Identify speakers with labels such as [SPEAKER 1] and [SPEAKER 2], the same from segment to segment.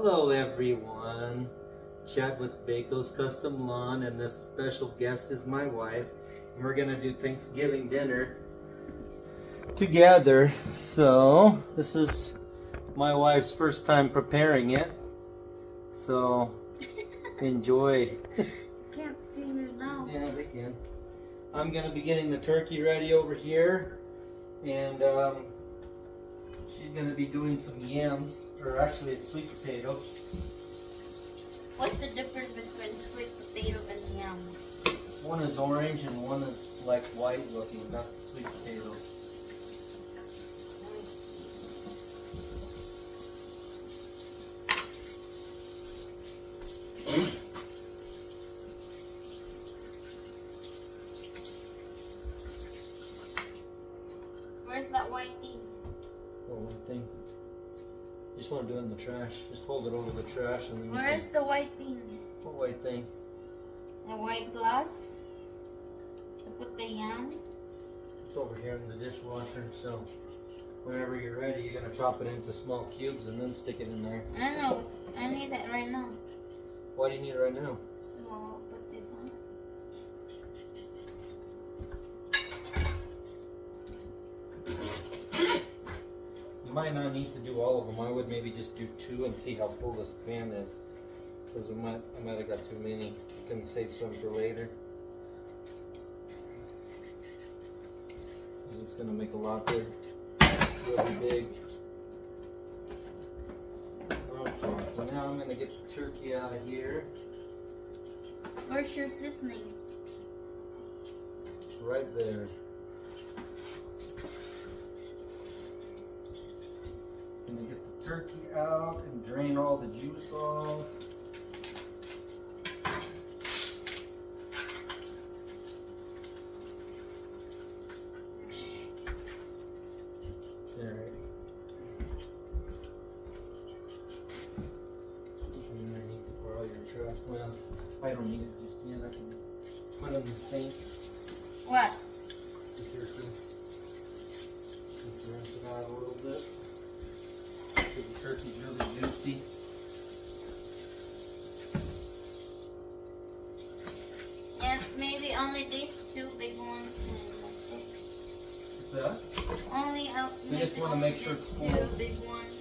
[SPEAKER 1] Hello everyone, Chad with BAKO'S Custom Lawn, and this special guest is my wife, and we're gonna do Thanksgiving dinner together. So this is my wife's first time preparing it, so enjoy.
[SPEAKER 2] Can't see you now.
[SPEAKER 1] Yeah, they can. I'm gonna be getting the turkey ready over here, and she's gonna be doing some yams, or actually it's sweet potato.
[SPEAKER 2] What's the difference between sweet potato and yam?
[SPEAKER 1] One is orange and one is like white looking. That's sweet potato.
[SPEAKER 2] Where's that white thing?
[SPEAKER 1] What one thing? Just want to do it in the trash. Just hold it over the trash and then.
[SPEAKER 2] Where is the white thing?
[SPEAKER 1] What white thing?
[SPEAKER 2] The white glass? To put the yam?
[SPEAKER 1] It's over here in the dishwasher. So whenever you're ready, you're gonna chop it into small cubes and then stick it in there.
[SPEAKER 2] I know. I need that right now.
[SPEAKER 1] Why do you need it right now?
[SPEAKER 2] So I'll put this on.
[SPEAKER 1] You might not need to do all of them. I would maybe just do 2 and see how full this pan is, because I might have got too many. You can save some for later, because it's gonna make a lot big, really big. Okay, so now I'm gonna get the turkey out of here.
[SPEAKER 2] Where's your seasoning?
[SPEAKER 1] Right there. Gonna get the turkey out and drain all the juice off. There. And there needs to pour all your trash. Well, I don't need it just yet. I can put it in the sink.
[SPEAKER 2] What?
[SPEAKER 1] The turkey. Just rinse it out a little bit. The turkey's really juicy.
[SPEAKER 2] Yeah, maybe only these 2 big ones and that's it.
[SPEAKER 1] What's that?
[SPEAKER 2] Only
[SPEAKER 1] We just want to make sure it's
[SPEAKER 2] these
[SPEAKER 1] full.
[SPEAKER 2] 2 big ones.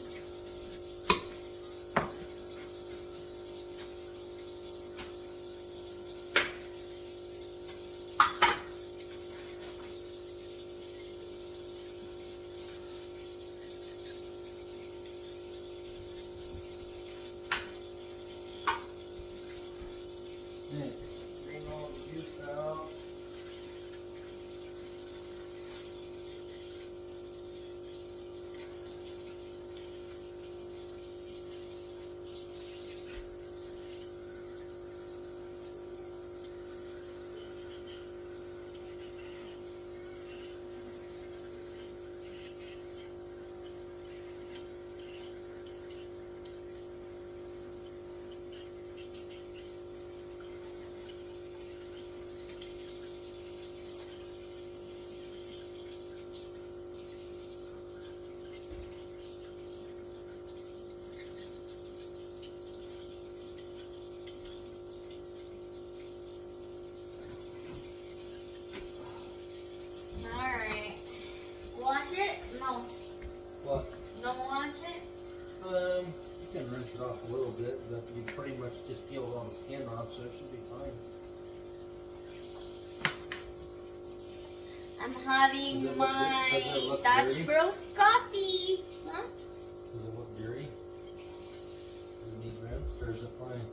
[SPEAKER 1] Yeah, drain all the juice out.
[SPEAKER 2] Alright. Wash it? No.
[SPEAKER 1] What?
[SPEAKER 2] Don't wash it?
[SPEAKER 1] You can rinse it off a little bit, but you pretty much just peeled all the skin off, so it should be fine.
[SPEAKER 2] I'm having
[SPEAKER 1] Does it
[SPEAKER 2] my
[SPEAKER 1] look
[SPEAKER 2] Dutch
[SPEAKER 1] dirty?
[SPEAKER 2] Bros coffee. Huh?
[SPEAKER 1] Does it look dirty? Does it need rinsed, or is it fine?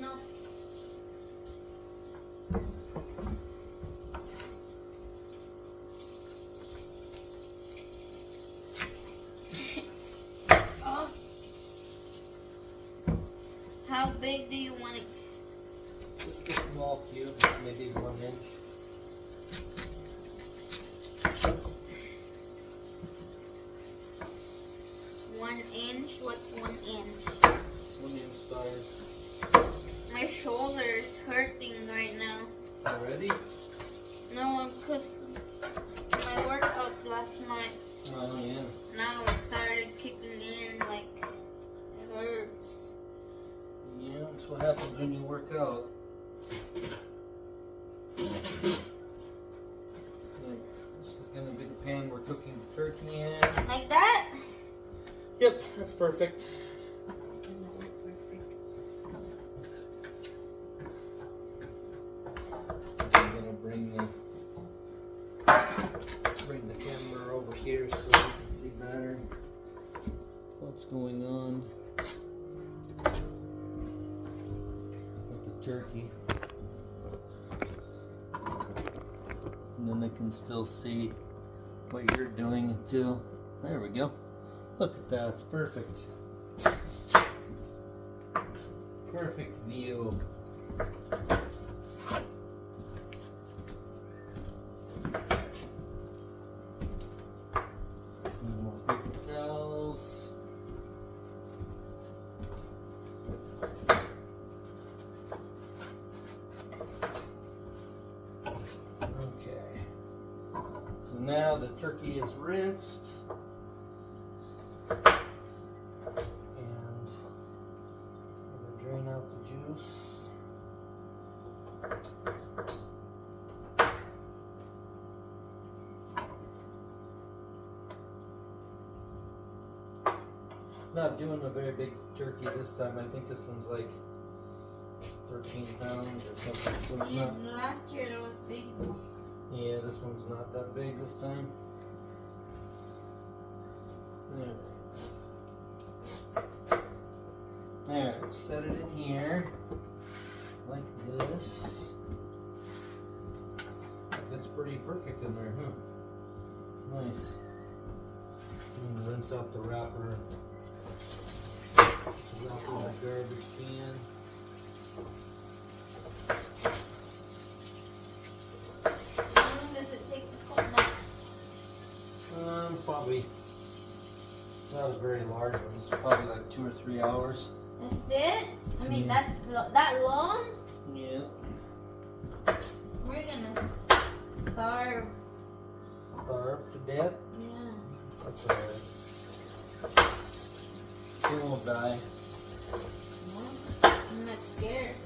[SPEAKER 2] No. Oh. How big do you want it?
[SPEAKER 1] Just a small cube, maybe 1 inch.
[SPEAKER 2] What's 1 inch?
[SPEAKER 1] 1 inch size.
[SPEAKER 2] My shoulder is hurting right now.
[SPEAKER 1] Already?
[SPEAKER 2] No, because my workout last night.
[SPEAKER 1] Oh, yeah.
[SPEAKER 2] Now it started kicking in, like, it
[SPEAKER 1] happens when you work out. This is going to be the pan we're cooking the turkey in.
[SPEAKER 2] Like that?
[SPEAKER 1] Yep, that's perfect. I'm going to bring the camera over here so you can see better what's going on with the turkey. And then I can still see what you're doing too. There we go. Look at that, it's perfect. Perfect view. More paper towels. Okay. So now the turkey is rinsed. Drain out the juice. Not doing a very big turkey this time. I think this one's like 13 pounds or something. So it's
[SPEAKER 2] Yeah,
[SPEAKER 1] not,
[SPEAKER 2] last year it was big.
[SPEAKER 1] yeah, this one's not that big this time. There, set it in here like this. That's pretty perfect in there, huh? Nice. And rinse out the wrapper. Wrapper in the garbage can.
[SPEAKER 2] How long does it take to cook that?
[SPEAKER 1] Probably not a very large one. It's probably like 2 or 3 hours.
[SPEAKER 2] That's it? I mean, that's that long?
[SPEAKER 1] Yeah.
[SPEAKER 2] We're gonna starve.
[SPEAKER 1] Starve to death?
[SPEAKER 2] Yeah.
[SPEAKER 1] That's alright. They won't die.
[SPEAKER 2] No, I'm not scared.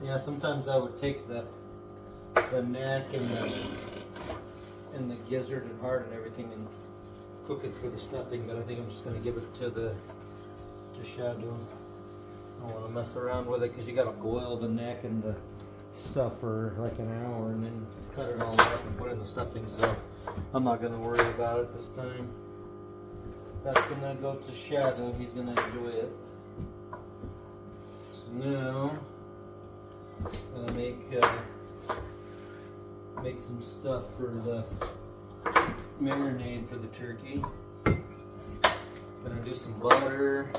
[SPEAKER 1] Yeah, sometimes I would take the neck and the gizzard and heart and everything and cook it for the stuffing, but I think I'm just gonna give it to Shadow. I don't want to mess around with it because you gotta boil the neck and the stuff for like an hour and then cut it all up and put it in the stuffing, so I'm not gonna worry about it this time. That's gonna go to Shadow. He's gonna enjoy it. So now I'm gonna make some stuff for the marinade for the turkey. Gonna do some butter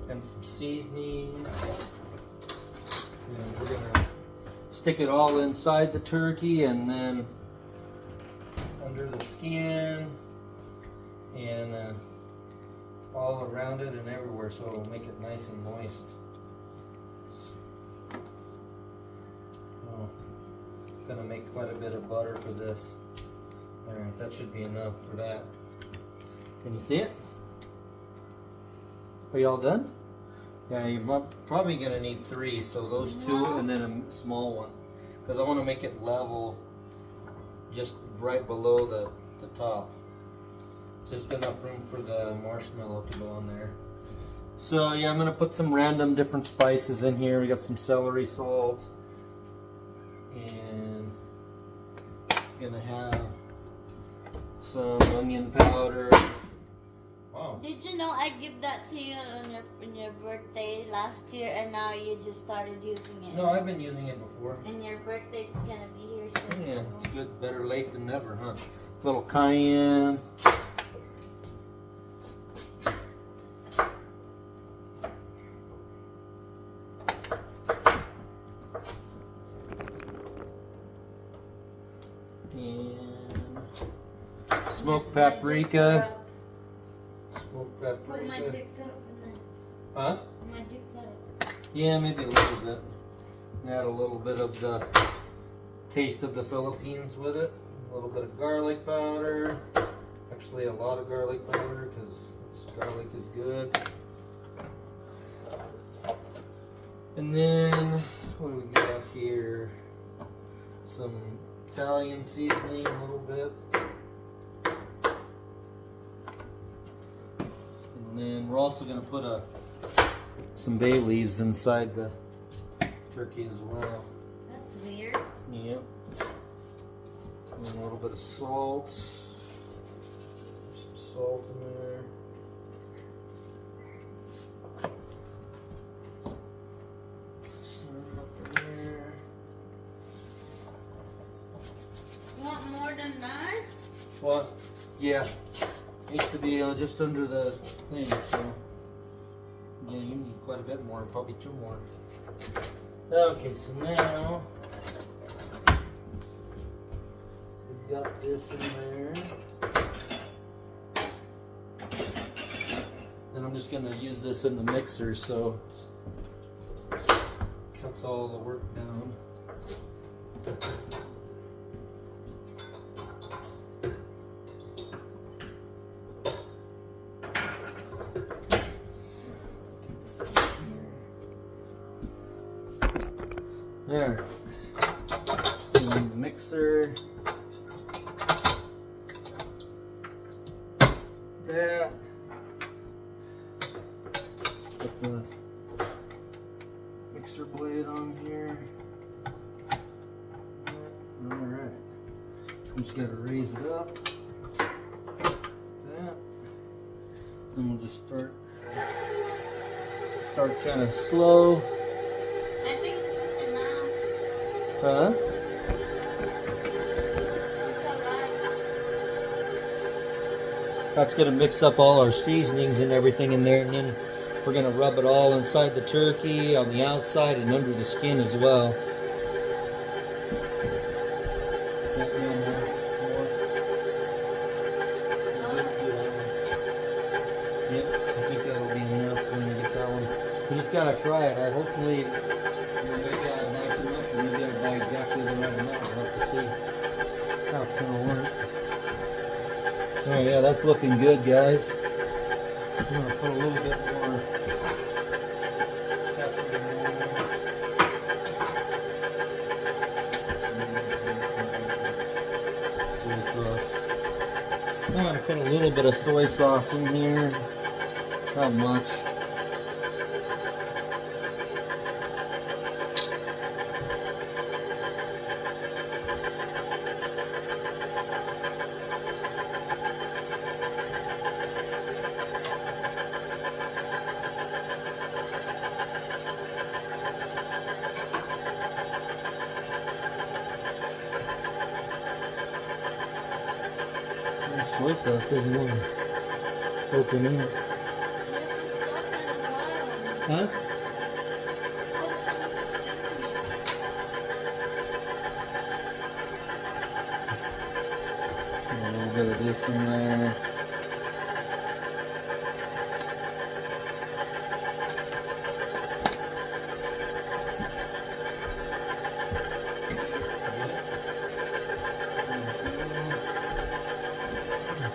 [SPEAKER 1] and some seasonings. And we're gonna stick it all inside the turkey and then under the skin and all around it and everywhere, so it'll make it nice and moist. Gonna make quite a bit of butter for this. Alright, that should be enough for that. Can you see it? Are you all done? Yeah, you're probably gonna need 3, so those 2 and then a small one. Because I want to make it level just right below the top. Just enough room for the marshmallow to go on there. So yeah, I'm gonna put some random different spices in here. We got some celery salt. And gonna have some onion powder. Wow.
[SPEAKER 2] Did you know I give that to you on your birthday last year, and now you just started using it?
[SPEAKER 1] No, I've been using it before.
[SPEAKER 2] And your birthday's gonna be here soon.
[SPEAKER 1] Yeah, it's good. Better late than never, huh? Little cayenne. And smoked paprika. Smoked paprika.
[SPEAKER 2] Put my jig setup in there.
[SPEAKER 1] Huh?
[SPEAKER 2] My jig setup.
[SPEAKER 1] Yeah, maybe a little bit. Add a little bit of the taste of the Philippines with it. A little bit of garlic powder. Actually, a lot of garlic powder because garlic is good. And then, what do we got here? Some Italian seasoning, a little bit. And then we're also going to put some bay leaves inside the turkey as well.
[SPEAKER 2] That's weird.
[SPEAKER 1] Yep. And a little bit of salt. Some salt in there. Some up in there.
[SPEAKER 2] You want more than that?
[SPEAKER 1] What? Yeah. Needs to be just under the thing, so yeah, you need quite a bit more, probably 2 more. Okay, so now we've got this in there. And I'm just gonna use this in the mixer so it cuts all the work down. There. In the mixer. That. Put the mixer blade on here. Alright. I'm just gonna raise it up. That. And we'll just start kind of slow.
[SPEAKER 2] I think this is enough.
[SPEAKER 1] Huh?
[SPEAKER 2] It's alright.
[SPEAKER 1] That's going to mix up all our seasonings and everything in there, and then we're going to rub it all inside the turkey, on the outside, and under the skin as well. Yep, I think that'll be enough when we get that one. You just got to try it. Hopefully, you maybe I'll buy too much, or maybe I'll buy exactly the right amount. We'll have to see how it's going to work. Oh yeah, that's looking good, guys. I'm going to put a little bit more pepper in there. Soy sauce. I'm going to put a little bit of soy sauce in here. Not much. Soy sauce doesn't want to open up. Huh? A little bit of this in there.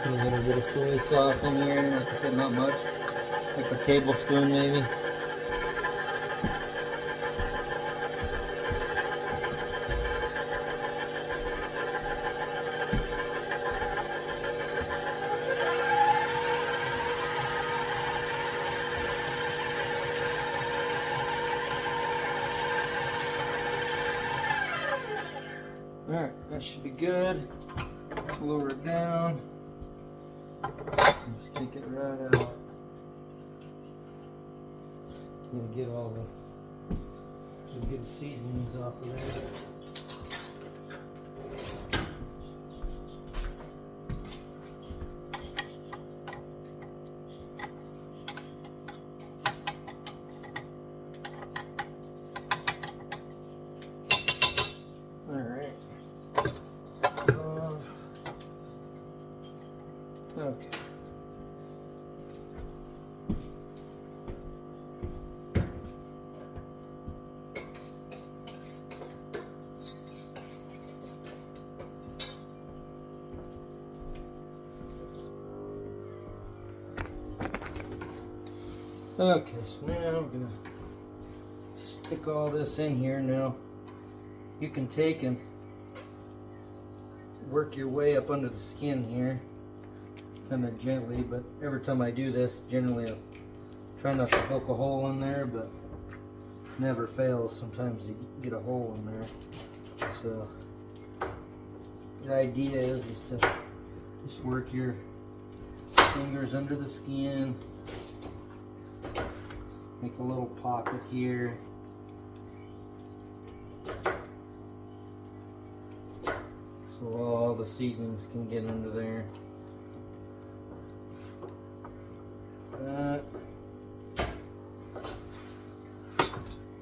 [SPEAKER 1] Put a little bit of soy sauce in here, like I said, not much, like a tablespoon maybe. Alright, that should be good. Lower it down. Just take it right out. I'm gonna get all the good seasonings off of there. Alright. Okay. Okay, so now we're gonna stick all this in here. Now you can take and work your way up under the skin here, kind of gently, but every time I do this, generally I try not to poke a hole in there, but never fails. Sometimes you get a hole in there. So the idea is to just work your fingers under the skin, make a little pocket here. So all the seasonings can get under there.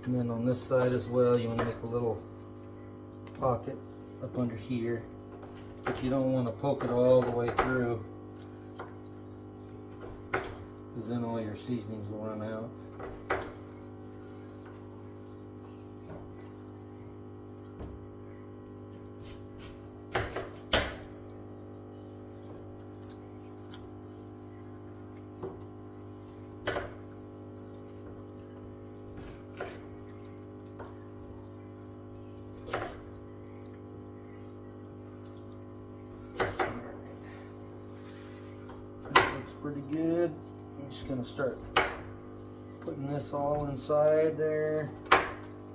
[SPEAKER 1] And then on this side as well, you want to make a little pocket up under here, but you don't want to poke it all the way through, because then all your seasonings will run out. Pretty good. I'm just gonna start putting this all inside there,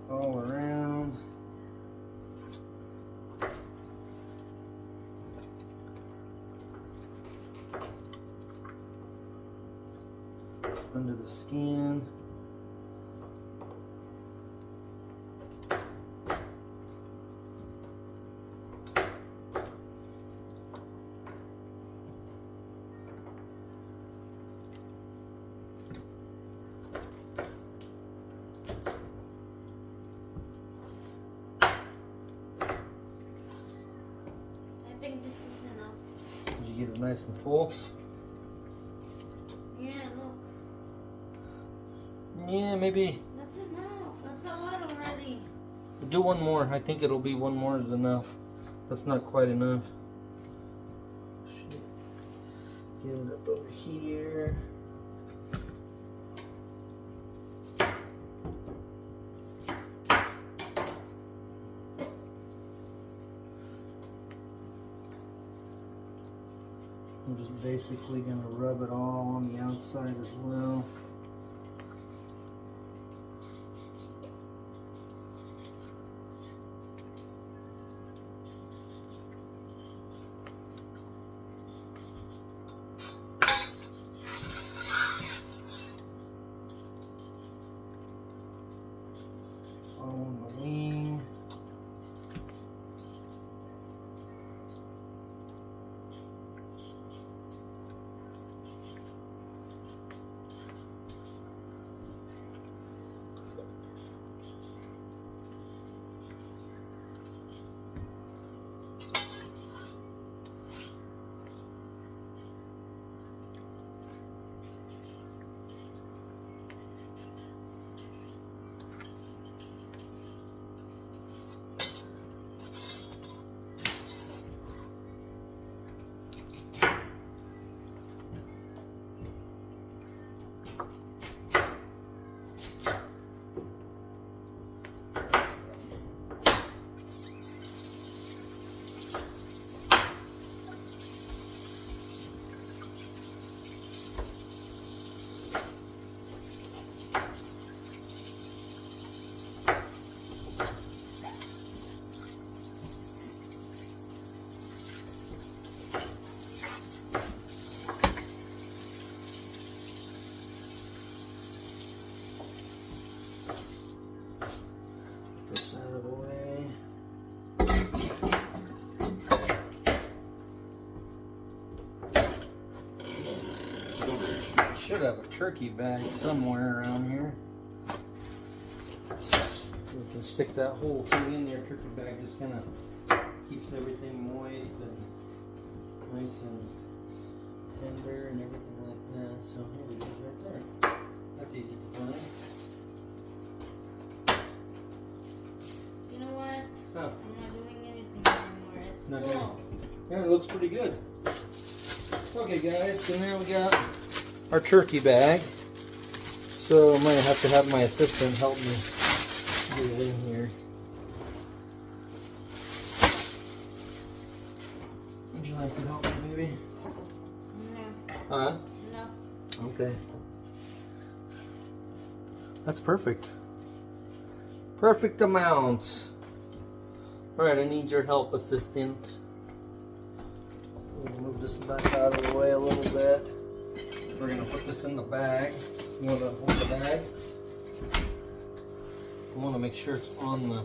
[SPEAKER 1] all around. Under the skin.
[SPEAKER 2] I think this is enough.
[SPEAKER 1] Did you get it nice and full?
[SPEAKER 2] Yeah, look.
[SPEAKER 1] Yeah, maybe
[SPEAKER 2] That's enough. That's a lot already.
[SPEAKER 1] do one more. I think it'll be one more is enough. That's not quite enough. Get it up over here. I'm just basically going to rub it all on the outside as well. All on the wing. This out of the way. I should have a turkey bag somewhere around here. We can stick that whole thing in there. Turkey bag just kind of keeps everything moist and nice and tender and everything like that. So here we go, right there. That's easy to find.
[SPEAKER 2] You know what?
[SPEAKER 1] Huh.
[SPEAKER 2] I'm not doing anything anymore. It's
[SPEAKER 1] Not
[SPEAKER 2] full.
[SPEAKER 1] Yeah, it looks pretty good. Okay guys, so now we got our turkey bag. So I might have to have my assistant help me get it in here. Would you like to help me, maybe?
[SPEAKER 2] No.
[SPEAKER 1] Huh?
[SPEAKER 2] No.
[SPEAKER 1] Okay. That's perfect. Perfect amounts. Alright, I need your help, assistant. We'll move this back out of the way a little bit. We're gonna put this in the bag. You wanna hold the bag? I wanna make sure it's on the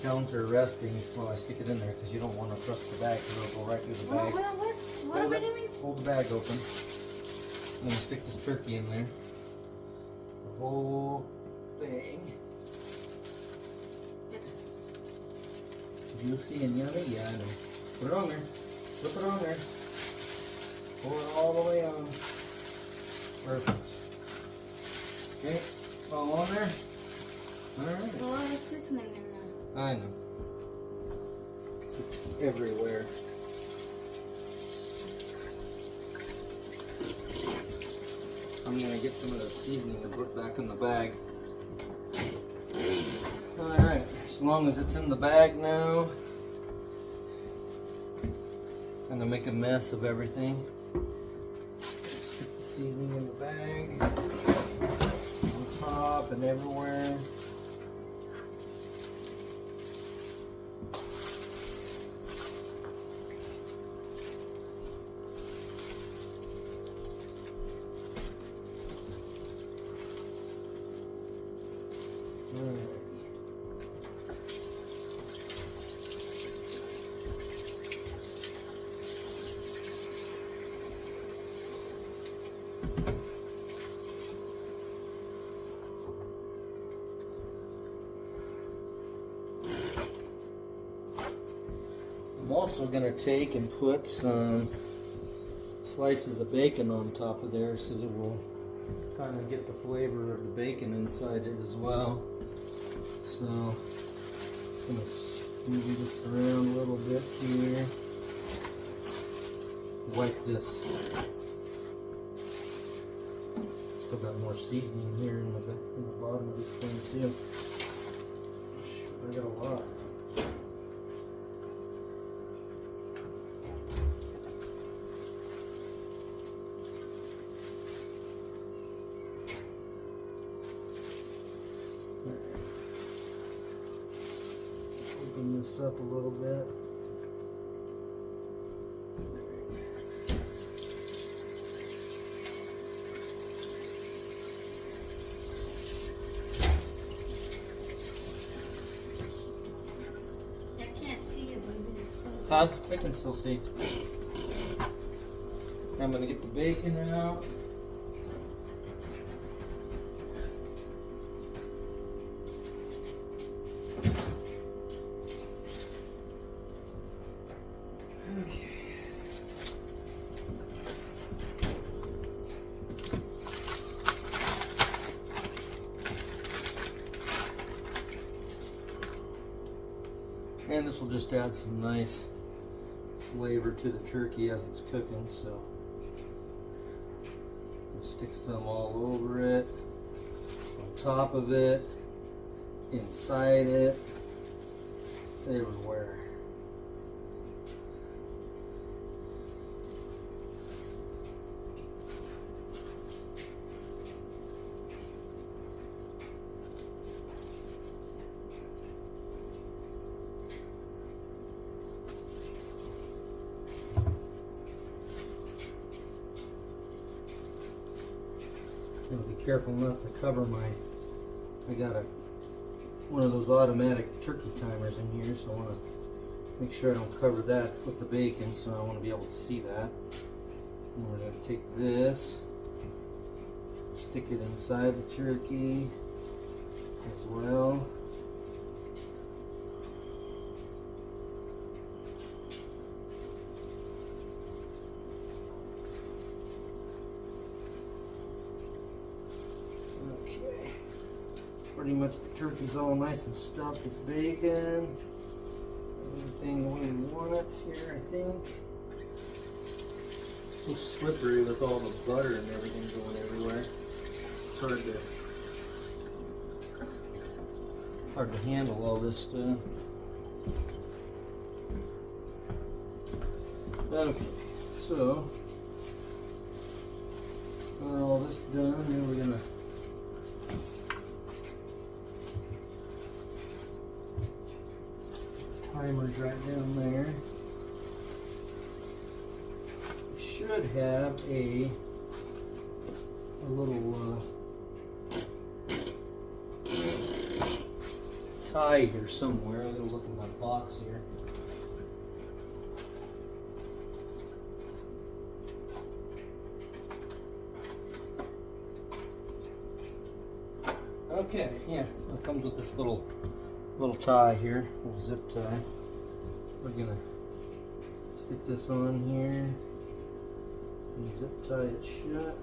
[SPEAKER 1] counter resting while I stick it in there, because you don't want to thrust the bag because it'll go right through the bag.
[SPEAKER 2] What are we doing?
[SPEAKER 1] Hold the bag open. I'm gonna stick this turkey in there. The whole thing. Juicy and yummy? Yeah, I know. Put it on there. Slip it on there. Pull it all the way on. Perfect. Okay, all on there? Alright.
[SPEAKER 2] Well, it's just in there.
[SPEAKER 1] I know. It's everywhere. I'm gonna get some of the seasoning and put it back in the bag. Alright, as long as it's in the bag now, I'm gonna make a mess of everything. Stick the seasoning in the bag, on top and everywhere. I'm also going to take and put some slices of bacon on top of there so it will kind of get the flavor of the bacon inside it as well. So I'm going to move this around a little bit here. Wipe this. Still got more seasoning here in the bottom of this thing too. I got a lot. Open this up a little bit.
[SPEAKER 2] I can't see it, but it's so.
[SPEAKER 1] Huh? I can still see. I'm gonna get the bacon out. And this will just add some nice flavor to the turkey as it's cooking, so stick some all over it, on top of it, inside it, everywhere. Be careful not to cover I got one of those automatic turkey timers in here, so I want to make sure I don't cover that with the bacon, so I want to be able to see that. And we're going to take this, stick it inside the turkey as well. Okay, pretty much the turkey's all nice and stuffed with bacon. Everything the way we want it here, I think. So slippery with all the butter and everything going everywhere. hard to handle all this stuff. Okay, so got all this done. Now we're gonna timer's right down there. Should have a little tie here somewhere. I'm gonna look in my box here. Okay, yeah, so it comes with this little tie here, little zip tie. We're gonna stick this on here and zip tie it shut.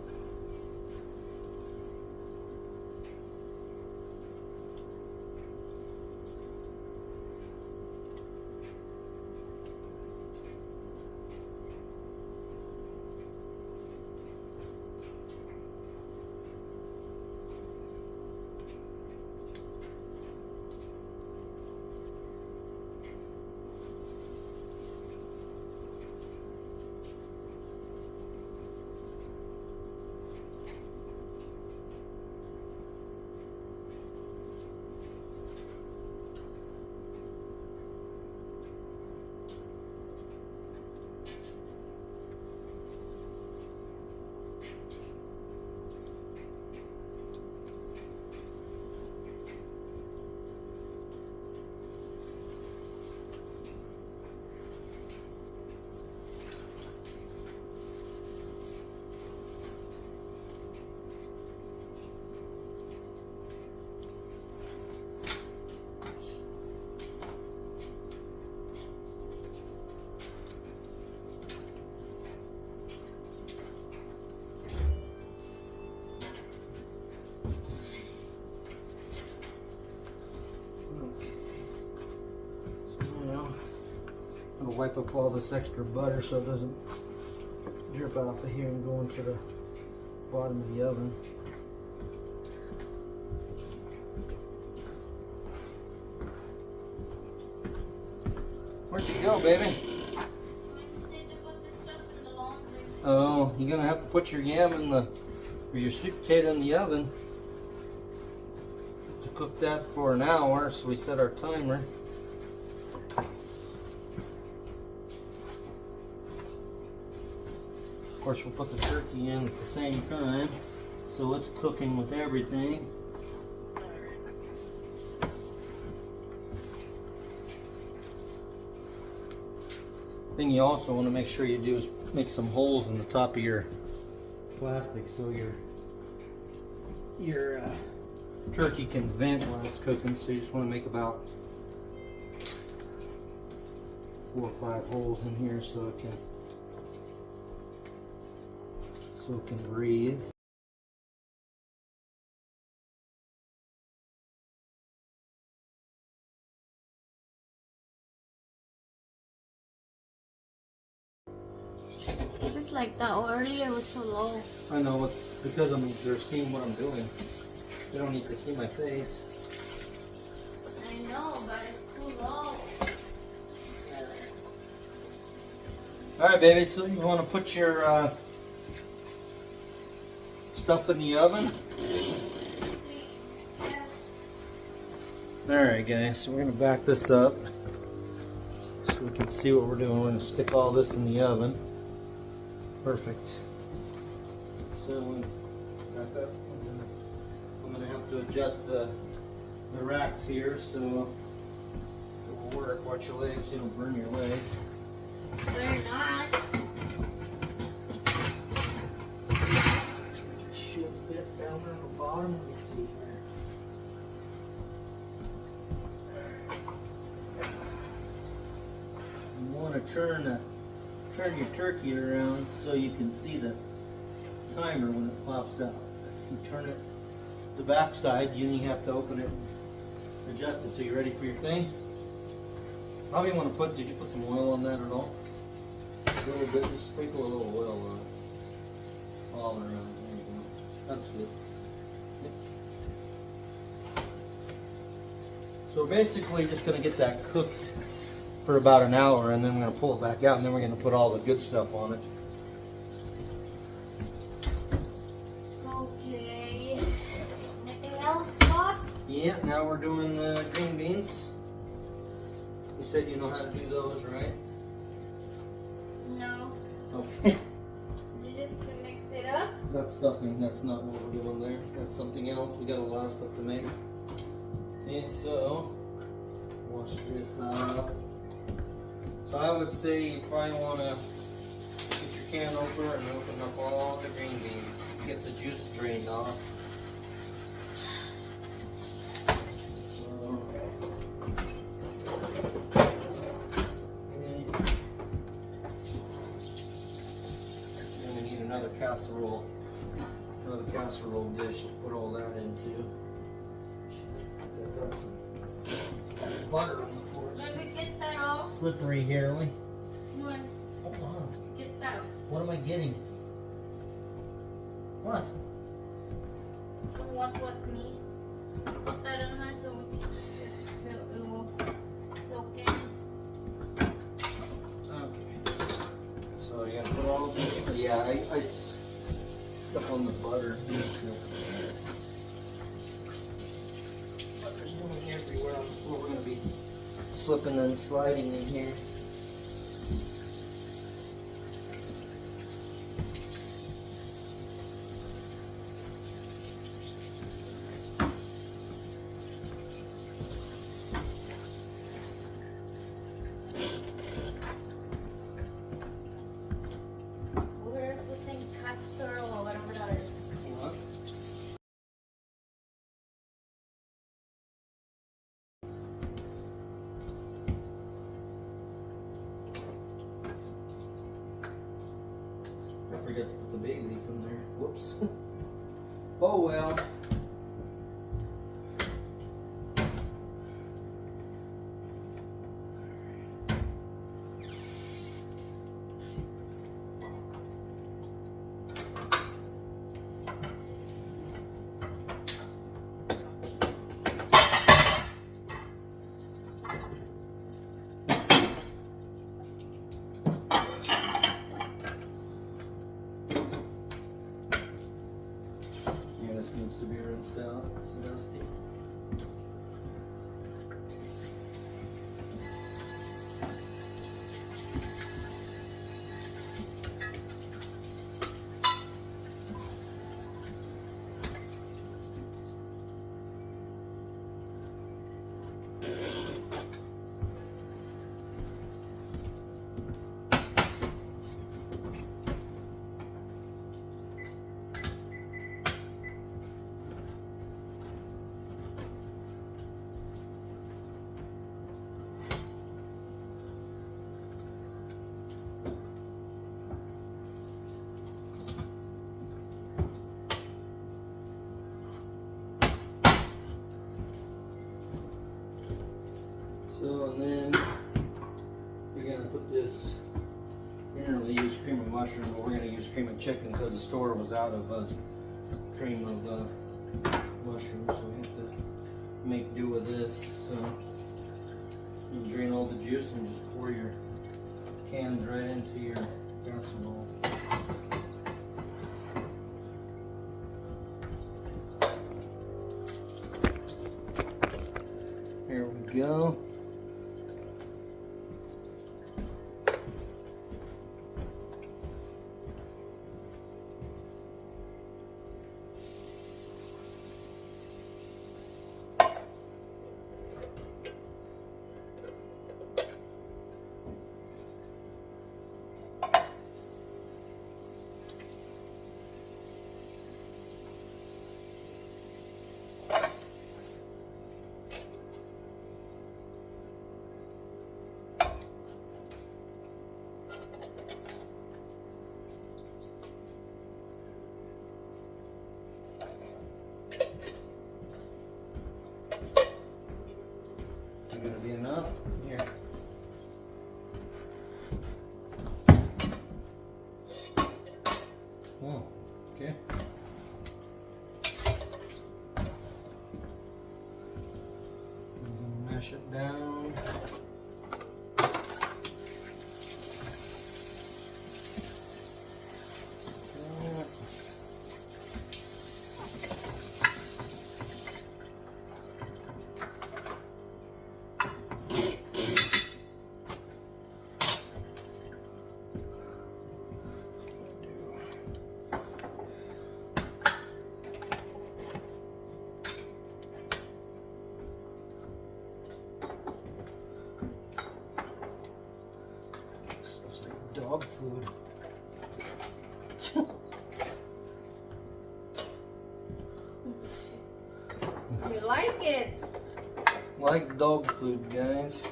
[SPEAKER 1] I'm gonna wipe up all this extra butter so it doesn't drip off of here and go into the bottom of the oven. Where'd you go, baby?
[SPEAKER 2] I just need to put this stuff in the laundry.
[SPEAKER 1] Oh, you're gonna have to put your yam in the, or your sweet potato in the oven to cook that for an hour, so we set our timer. Of course, we'll put the turkey in at the same time, so it's cooking with everything. Thing you also want to make sure you do is make some holes in the top of your plastic so your turkey can vent while it's cooking. So you just want to make about 4 or 5 holes in here so it can breathe.
[SPEAKER 2] Just like that earlier was so low.
[SPEAKER 1] I know, it's because they're seeing what I'm doing. They don't need to see my face.
[SPEAKER 2] I know, but it's too low.
[SPEAKER 1] Alright, baby, so you want to put your stuff in the oven?
[SPEAKER 2] Yes.
[SPEAKER 1] Alright, guys, so we're going to back this up so we can see what we're doing. We're going to stick all this in the oven. Perfect. So, back up. I'm going to have to adjust the racks here so it will work. Watch your legs, you don't burn your leg.
[SPEAKER 2] They're not.
[SPEAKER 1] Should fit down there on the bottom. Let me see here. You want to turn your turkey around so you can see the timer when it pops out. If you turn it the back side, you have to open it, adjust it. So you're ready for your thing. Probably want to put. Did you put some oil on that at all? A little bit. Just sprinkle a little oil on it. All around. There you go. That's good. So basically just gonna get that cooked for about an hour, and then we're gonna pull it back out, and then we're gonna put all the good stuff on it.
[SPEAKER 2] Okay. Anything else, boss?
[SPEAKER 1] Yeah, now we're doing the green beans. You said you know how to do those, right?
[SPEAKER 2] No.
[SPEAKER 1] Okay.
[SPEAKER 2] This is to mix it up.
[SPEAKER 1] That's stuffing. That's not what we're doing there. That's something else. We got a lot of stuff to make. Okay, so wash this out. So I would say you probably want to get your can opener and open up all the green beans. Get the juice drained off. Another casserole dish to put all that into. Got some butter on the floor.
[SPEAKER 2] Let me get that off.
[SPEAKER 1] Slippery here, we.
[SPEAKER 2] What?
[SPEAKER 1] Hold on.
[SPEAKER 2] Get that.
[SPEAKER 1] What am I getting? What?
[SPEAKER 2] What me? Put that in her so it will soak in.
[SPEAKER 1] Okay. So you gotta put all the, yeah, I stuck on the butter. Butter's going everywhere on the floor. We're gonna be slipping and sliding in here.
[SPEAKER 2] We're putting castor or whatever that is.
[SPEAKER 1] What? I forgot to put the bay leaf in there. Whoops. Oh well. This needs to be rinsed out. It's dusty. So, and then you're going to put this, we normally use cream of mushroom, but we're going to use cream of chicken because the store was out of cream of mushroom, so we have to make do with this. So, you drain all the juice and just pour your cans right into your casserole. Here we go. Gonna be enough here. Oh, okay. Mash it down. Stuff's like dog food.
[SPEAKER 2] You like it?
[SPEAKER 1] Like dog food, guys.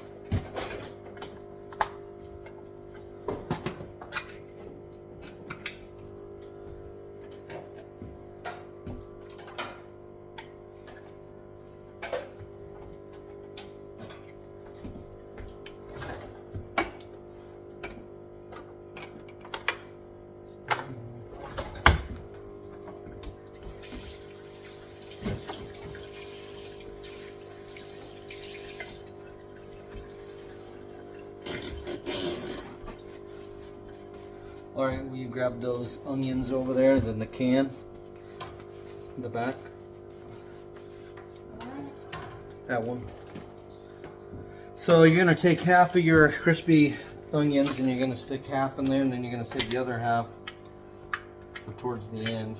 [SPEAKER 1] Alright, will you grab those onions over there, then the can, in the back? That one. So you're going to take half of your crispy onions and you're going to stick half in there, and then you're going to save the other half for towards the end.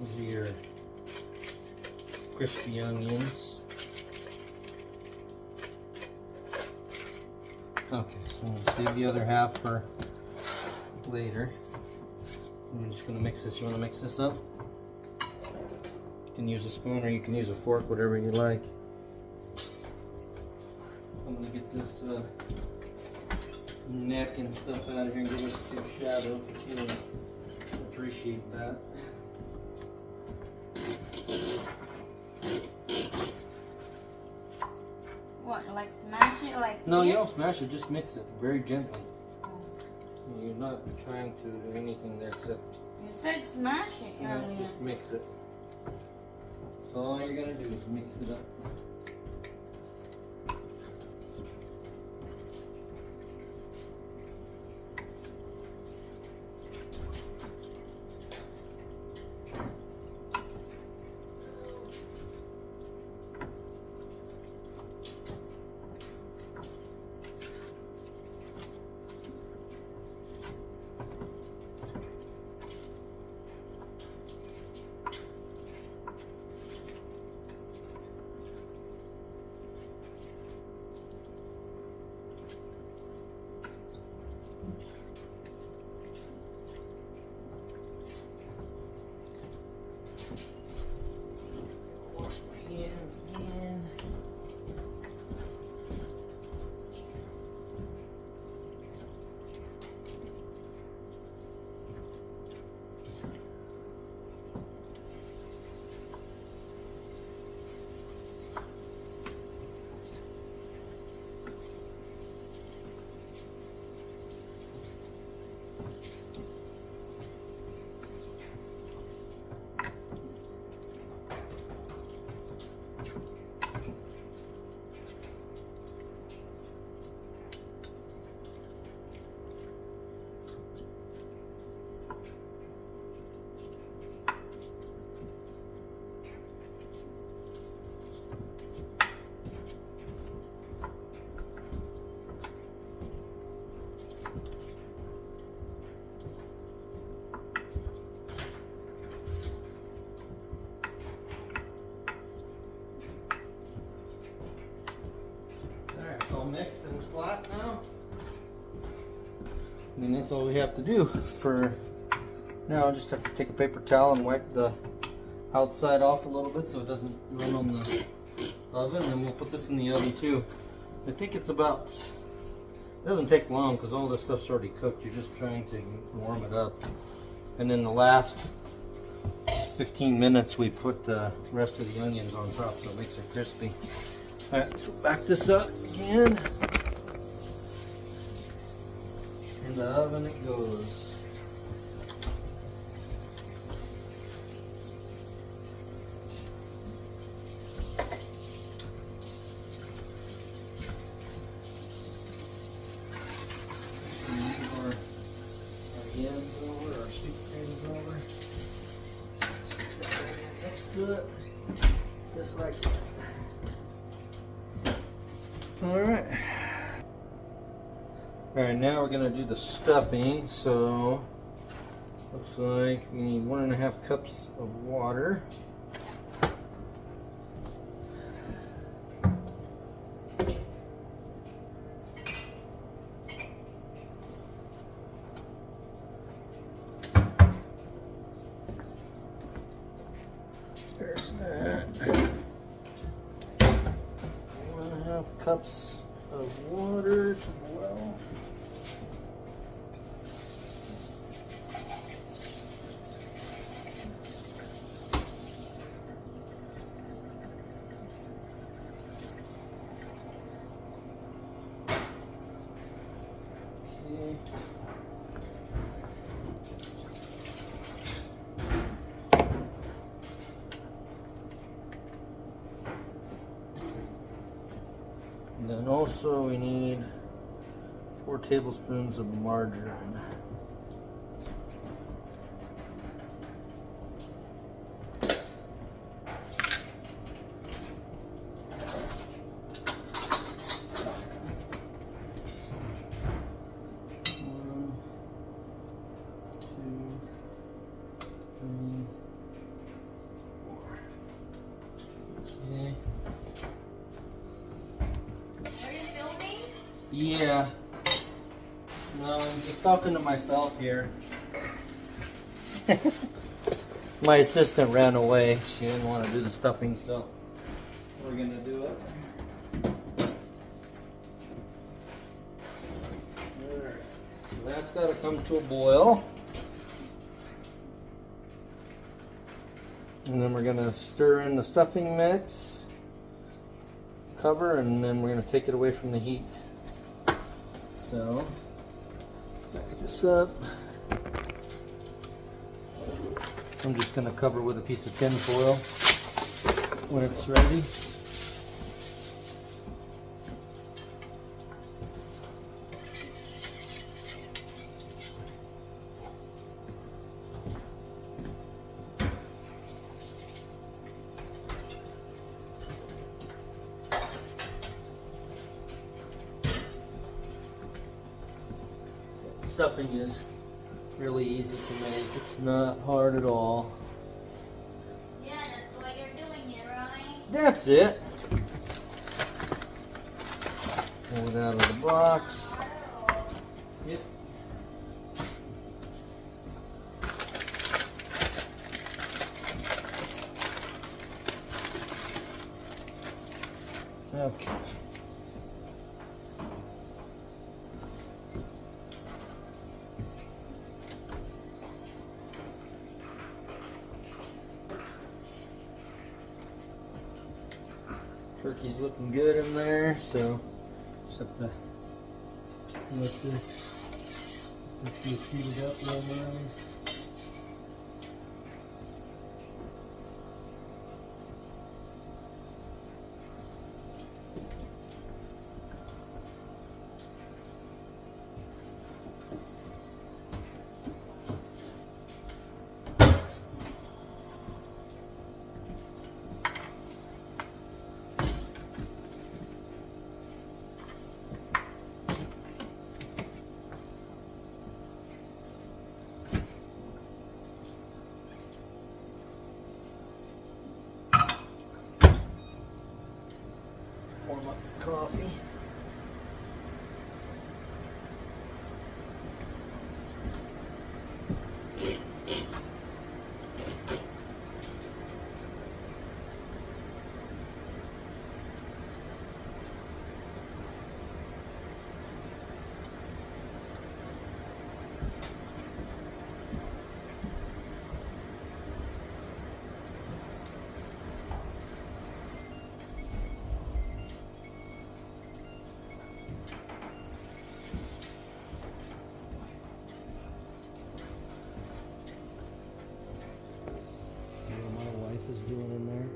[SPEAKER 1] These are your crispy onions. Okay, so we'll save the other half for later. I'm just going to mix this. You want to mix this up? You can use a spoon or you can use a fork, whatever you like. I'm going to get this neck and stuff out of here and give it a few shadow. You'll appreciate that.
[SPEAKER 2] What, like smash it like
[SPEAKER 1] No,
[SPEAKER 2] this?
[SPEAKER 1] you don't smash it, just mix it very gently. You're not trying to do anything there except...
[SPEAKER 2] You said smash it earlier.
[SPEAKER 1] Just mix it. So all you're gonna do is mix it up. Wash my hands again. Alright, it's all mixed and flat now. And that's all we have to do for now. Just have to take a paper towel and wipe the outside off a little bit so it doesn't run on the oven, and then we'll put this in the oven too. I think it's about, it doesn't take long because all this stuff's already cooked. You're just trying to warm it up. And then the last 15 minutes we put the rest of the onions on top so it makes it crispy. Alright, so back this up again. In the oven it goes. to it, just like that. All right. All right, now we're gonna do the stuffing. So looks like we need 1.5 cups of water. There's that. 1.5 cups of water to boil. Okay. And then also we need 4 tablespoons of margarine. Yeah. No, I'm just talking to myself here. My assistant ran away. She didn't want to do the stuffing, so we're gonna do it. Alright, so that's got to come to a boil. And then we're gonna stir in the stuffing mix, cover, and then we're gonna take it away from the heat. So, back this up. I'm just going to cover with a piece of tin foil when it's ready. Stuffing is really easy to make. It's not hard at all.
[SPEAKER 2] Yeah, that's why you're doing it, right?
[SPEAKER 1] That's it. Pull it out of the box. Yep. Okay. Turkey's looking good in there, so just have to let this get heated up real nice. Warm up the coffee. Is doing in there.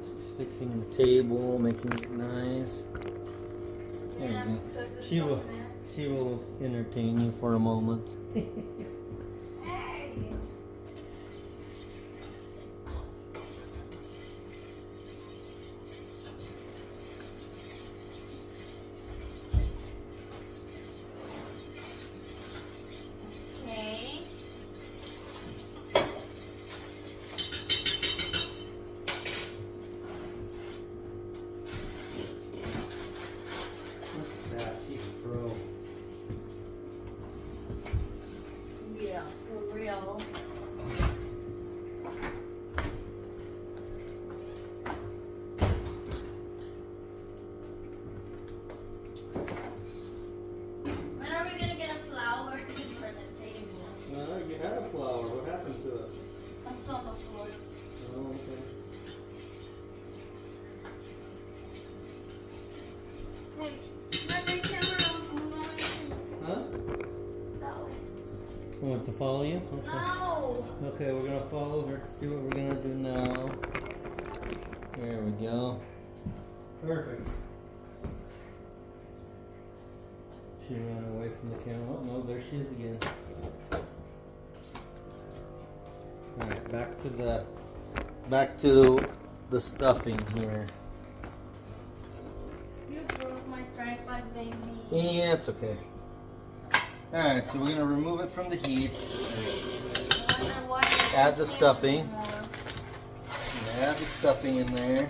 [SPEAKER 1] She's fixing the table, making it nice. There
[SPEAKER 2] Yeah,
[SPEAKER 1] you go.
[SPEAKER 2] because it's
[SPEAKER 1] She
[SPEAKER 2] so
[SPEAKER 1] will.
[SPEAKER 2] messy.
[SPEAKER 1] She will entertain you for a moment.
[SPEAKER 2] Hey!
[SPEAKER 1] Huh?
[SPEAKER 2] No.
[SPEAKER 1] Want to follow you? Okay.
[SPEAKER 2] No.
[SPEAKER 1] Okay, we're gonna follow her to see what we're gonna do now. There we go. Perfect. She ran away from the camera. Oh no, there she is again. Alright, back to the stuffing here.
[SPEAKER 2] You broke my tripod, baby.
[SPEAKER 1] Yeah, it's okay. Alright, so we're gonna remove it from the heat. Add the stuffing. Add the stuffing in there.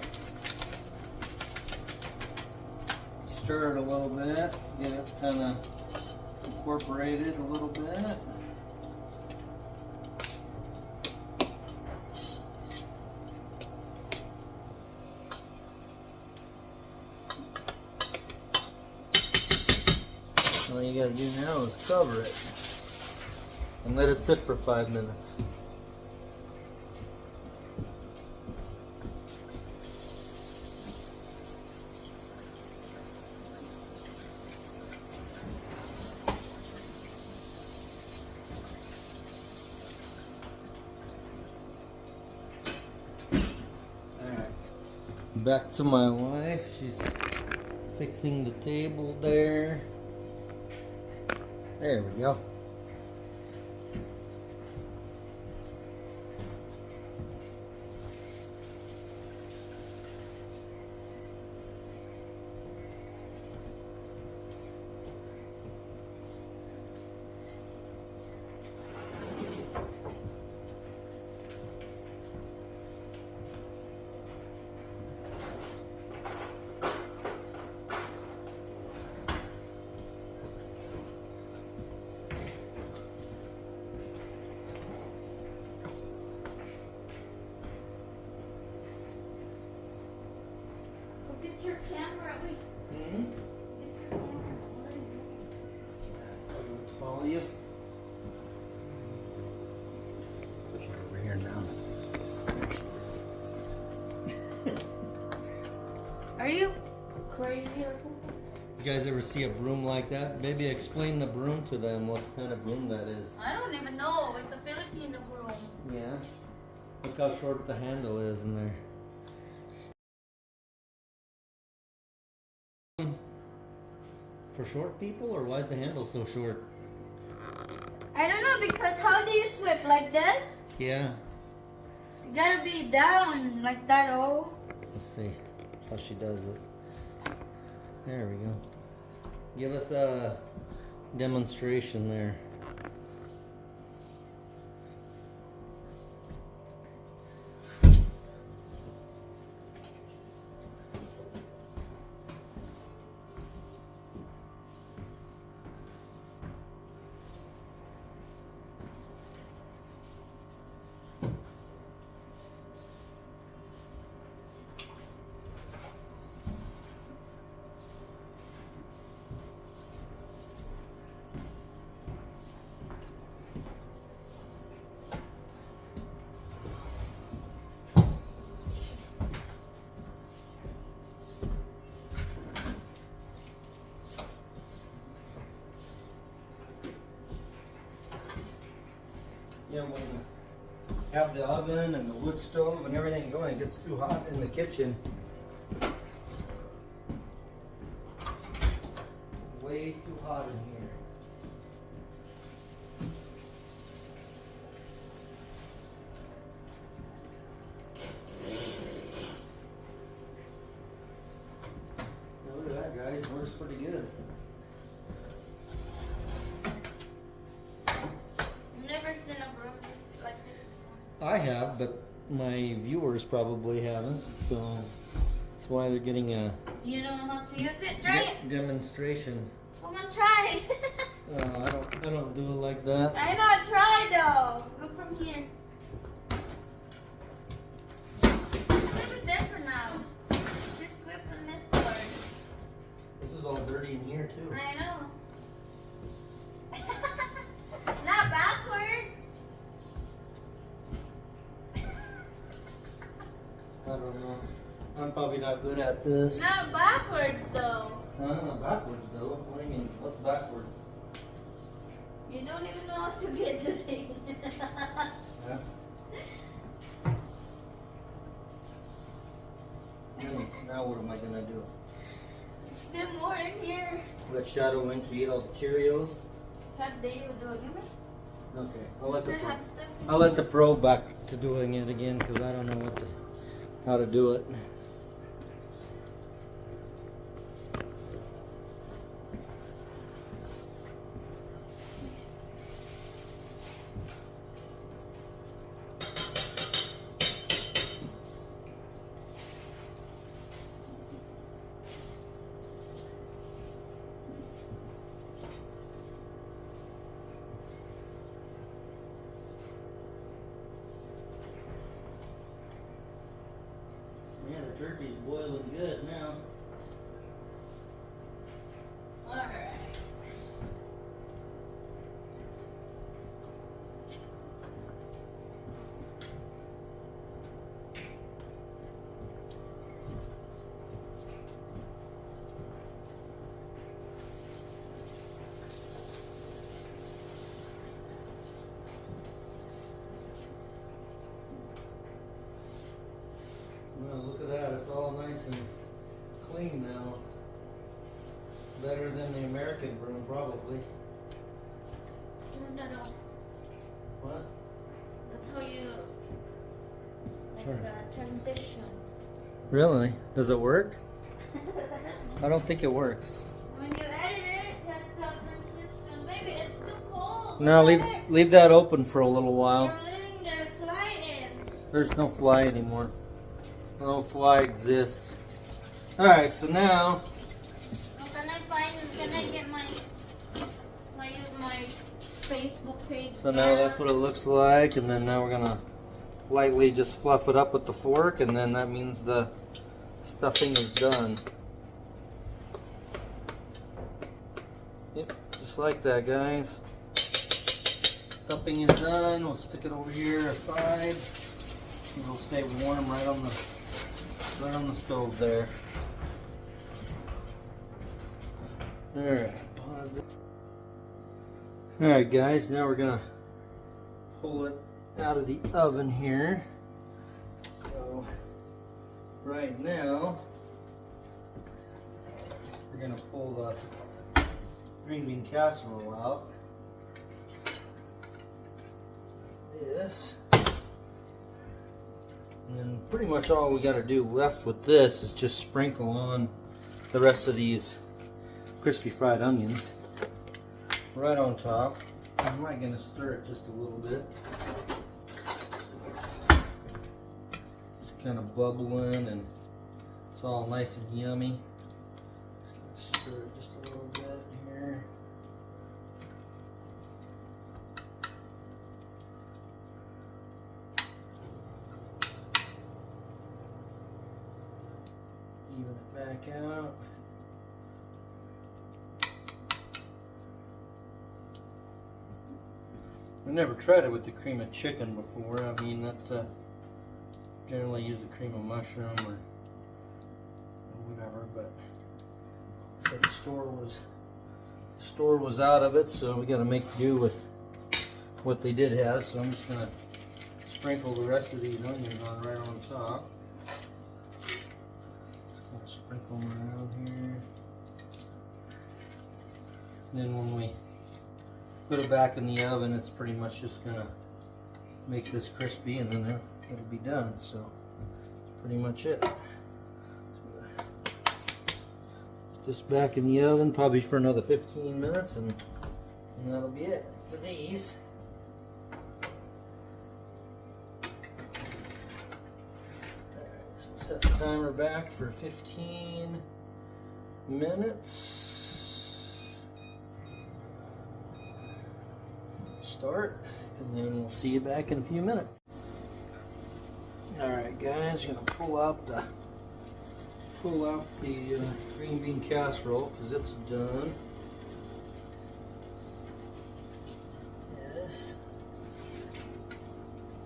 [SPEAKER 1] Stir it a little bit. Get it kind of incorporated a little bit. All you gotta do now is cover it and let it sit for 5 minutes. Back to my wife. She's fixing the table there. There we go.
[SPEAKER 2] Get your camera. Wait.
[SPEAKER 1] Hmm?
[SPEAKER 2] Get your camera.
[SPEAKER 1] Follow you. Push her over here now. There she is.
[SPEAKER 2] Are you crazy or something?
[SPEAKER 1] You guys ever see a broom like that? Maybe explain the broom to them, what kind of broom that is.
[SPEAKER 2] I don't even know. It's a Filipino broom.
[SPEAKER 1] Yeah. Look how short the handle is in there. For short people, or why is the handle so short?
[SPEAKER 2] I don't know, because how do you sweep? Like this?
[SPEAKER 1] Yeah.
[SPEAKER 2] You gotta be down like that, oh.
[SPEAKER 1] Let's see how she does it. There we go. Give us a demonstration there. Yeah, when you have the oven and the wood stove and everything going, it gets too hot in the kitchen. Way too hot in here. Yeah, look at that, guys. Works pretty good.
[SPEAKER 2] Never seen a broom like this before.
[SPEAKER 1] I have, but my viewers probably haven't, so that's why they're getting a
[SPEAKER 2] You don't know how to use it? Try it.
[SPEAKER 1] demonstration.
[SPEAKER 2] Come on, try.
[SPEAKER 1] I don't do it like that.
[SPEAKER 2] I know, try though. Go from here. Sweep it there for now. Just sweep on this part.
[SPEAKER 1] This is all dirty in here too.
[SPEAKER 2] I know. Not backwards.
[SPEAKER 1] I don't know. I'm probably not good at this.
[SPEAKER 2] Not backwards though.
[SPEAKER 1] Backwards though. What do you mean? What's backwards?
[SPEAKER 2] You don't even know how to get the thing.
[SPEAKER 1] Yeah. Now what am I gonna do?
[SPEAKER 2] There's more in here.
[SPEAKER 1] Let Shadow in to eat all the Cheerios.
[SPEAKER 2] Have they do it? Give me.
[SPEAKER 1] Okay,
[SPEAKER 2] Perhaps
[SPEAKER 1] I'll let the pro back to doing it again because I don't know how to do it. Yeah, the turkey's boiling good now.
[SPEAKER 2] Alright.
[SPEAKER 1] Well, look at that. It's all nice and clean now. Better than the American broom, probably.
[SPEAKER 2] Turn that off.
[SPEAKER 1] What?
[SPEAKER 2] That's how you
[SPEAKER 1] Turn.
[SPEAKER 2] transition.
[SPEAKER 1] Really? Does it work? I don't think it works.
[SPEAKER 2] When you edit it, that's how transition. Baby, it's too cold.
[SPEAKER 1] No,
[SPEAKER 2] Look at it.
[SPEAKER 1] leave that open for a little while.
[SPEAKER 2] You're letting the fly in.
[SPEAKER 1] There's no fly anymore. No fly exists. Alright, so now
[SPEAKER 2] Can I get my Facebook page?
[SPEAKER 1] So now that's what it looks like, and then now we're gonna lightly just fluff it up with the fork, and then that means the stuffing is done. Yep, just like that, guys. Stuffing is done. We'll stick it over here aside. It'll stay warm right on the stove there. Alright, pause it. Alright guys, now we're gonna pull it out of the oven here. So right now we're gonna pull the green bean casserole out. Like this. And then pretty much all we gotta do left with this is just sprinkle on the rest of these crispy fried onions right on top. I'm not gonna stir it just a little bit. It's kind of bubbling and it's all nice and yummy. Just gonna stir it just a little bit here. Even it back out. I never tried it with the cream of chicken before. I mean, that's generally use the cream of mushroom or whatever, but so the store was out of it, so we got to make do with what they did have. So I'm just gonna sprinkle the rest of these onions on right on top. I'll sprinkle them around here. And then when we put it back in the oven, it's pretty much just gonna make this crispy, and then it'll be done. So that's pretty much it. Put this back in the oven probably for another 15 minutes, and that'll be it for these. Alright, so set the timer back for 15 minutes. Start, and then we'll see you back in a few minutes. Alright guys, gonna pull out the green bean casserole because it's done. Yes.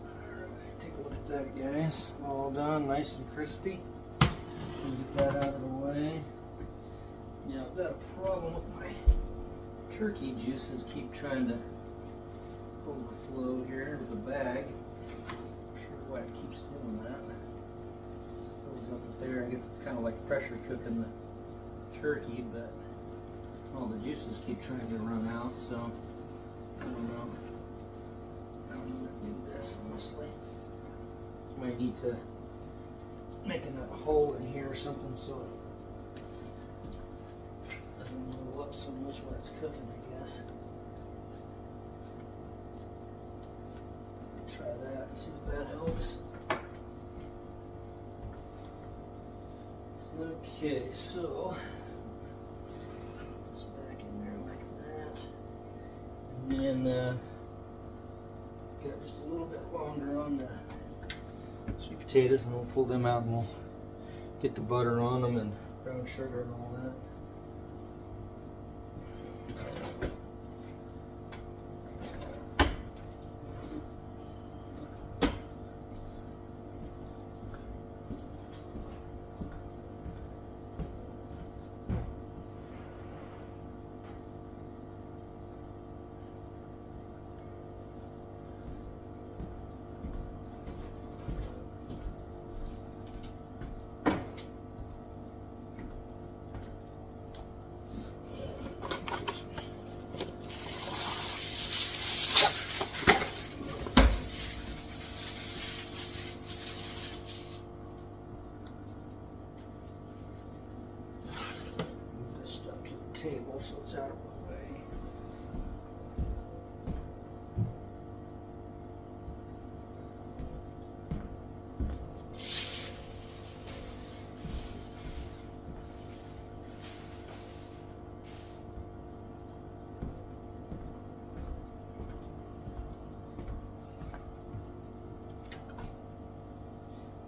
[SPEAKER 1] Alright, take a look at that, guys. All done, nice and crispy. Get that out of the way. Now I've got a problem with my turkey juices keep trying to overflow here with the bag. Not sure why it keeps doing that. It goes up there. I guess it's kind of like pressure cooking the turkey, but all the juices keep trying to run out, so I don't know. I'm gonna do this honestly. Might need to make a hole in here or something so it doesn't blow up so much while it's cooking, I guess. Try that and see if that helps. Okay, so just back in there like that. And then got just a little bit longer on the sweet potatoes, and we'll pull them out and we'll get the butter on them and brown sugar and all that. Table so it's out of the way.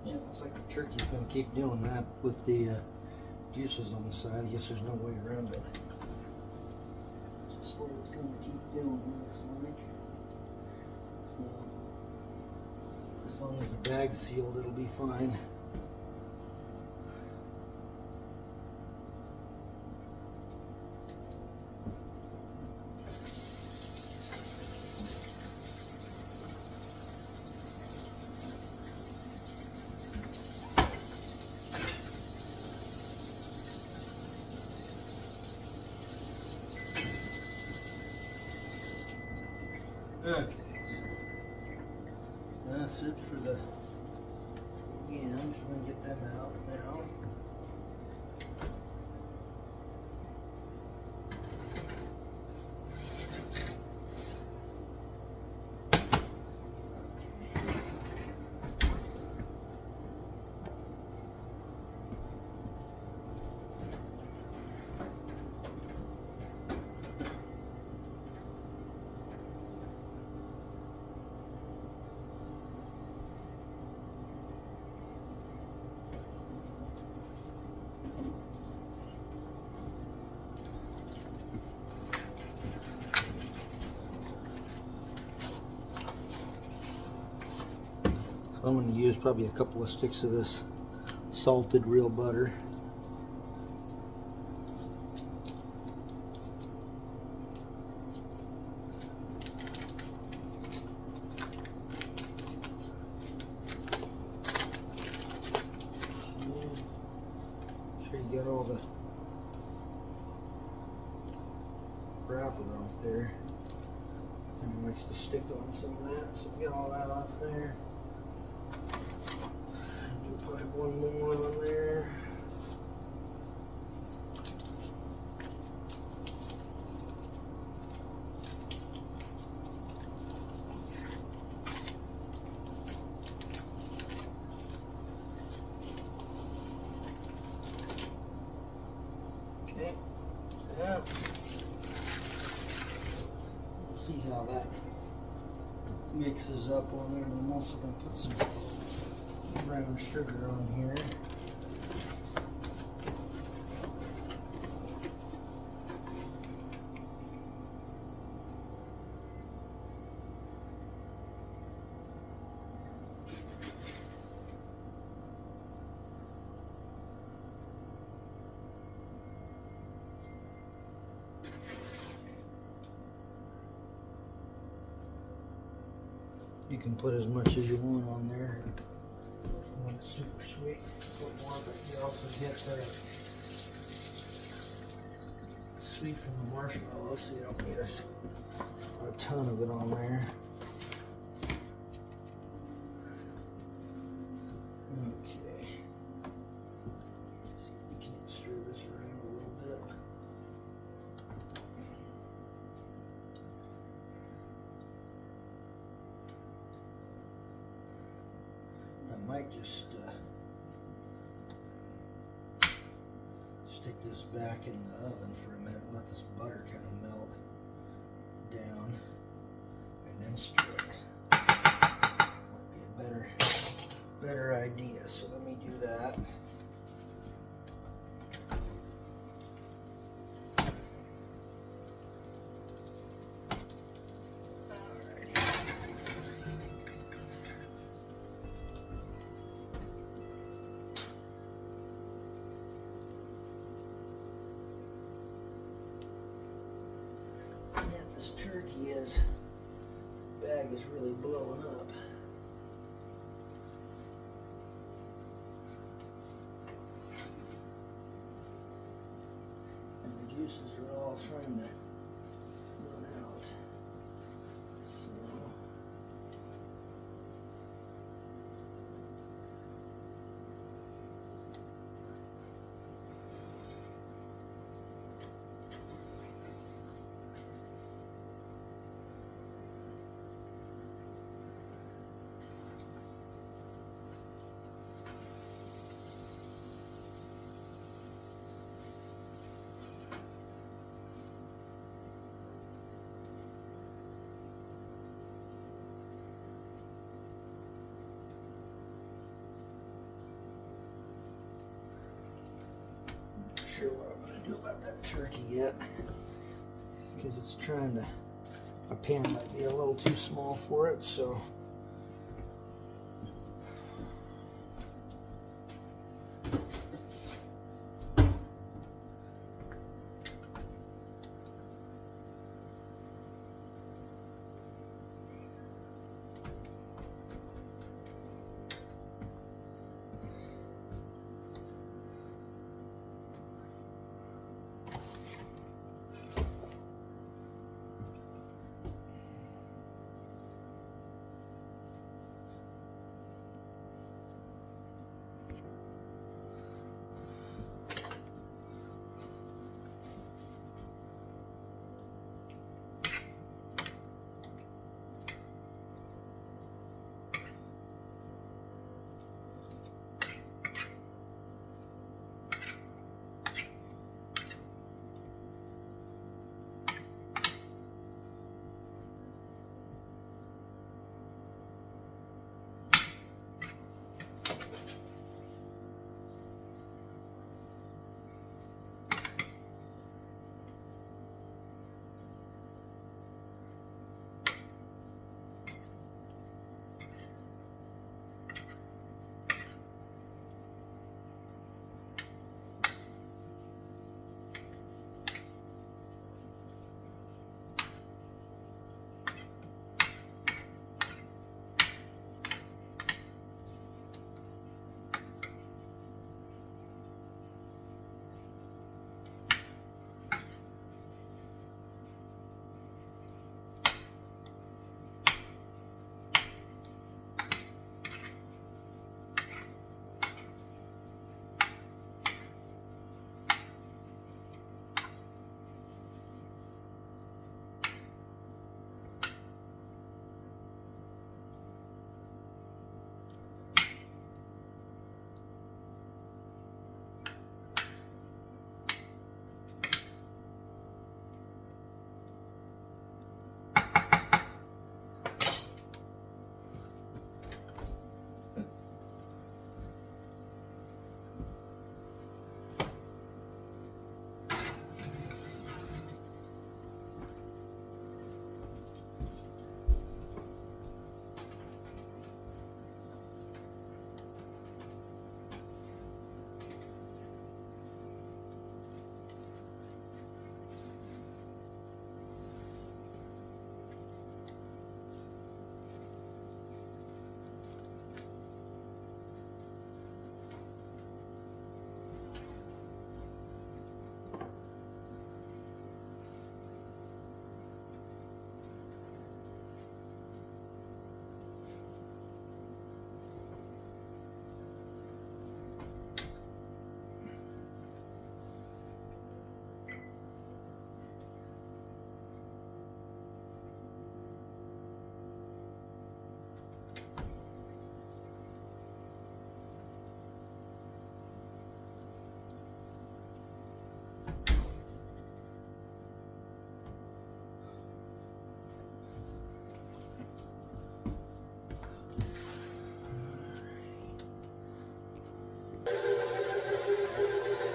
[SPEAKER 1] Yeah, looks like the turkey's going to keep doing that with the juices on the side. I guess there's no way around it. Just what it's going to keep doing, looks like. So, as long as the bag's sealed, it'll be fine. Okay, so that's it for the yams. We're going to get them out now. I'm going to use probably a couple of sticks of this salted real butter. Make sure you get all the wrapper off there. Kind of likes to stick on some of that, so we get all that off there. Probably one more on there. Okay. Yeah. We'll see how that mixes up on there, but I'm also going to put some brown sugar on here. You can put as much as you want on there. When it's super sweet, put more, but you also get the sweet from the marshmallow, so you don't need a ton of it on there. Okay. See if we can't stir this around a little bit. I might just stick this back in the oven for a minute, let this butter kind of melt down, and then stir it. Might be a better idea. So let me do that. This turkey bag is really blowing up. And the juices are all trying to run out. So sure what I'm going to do about that turkey yet, because it's trying to, my pan might be a little too small for it, so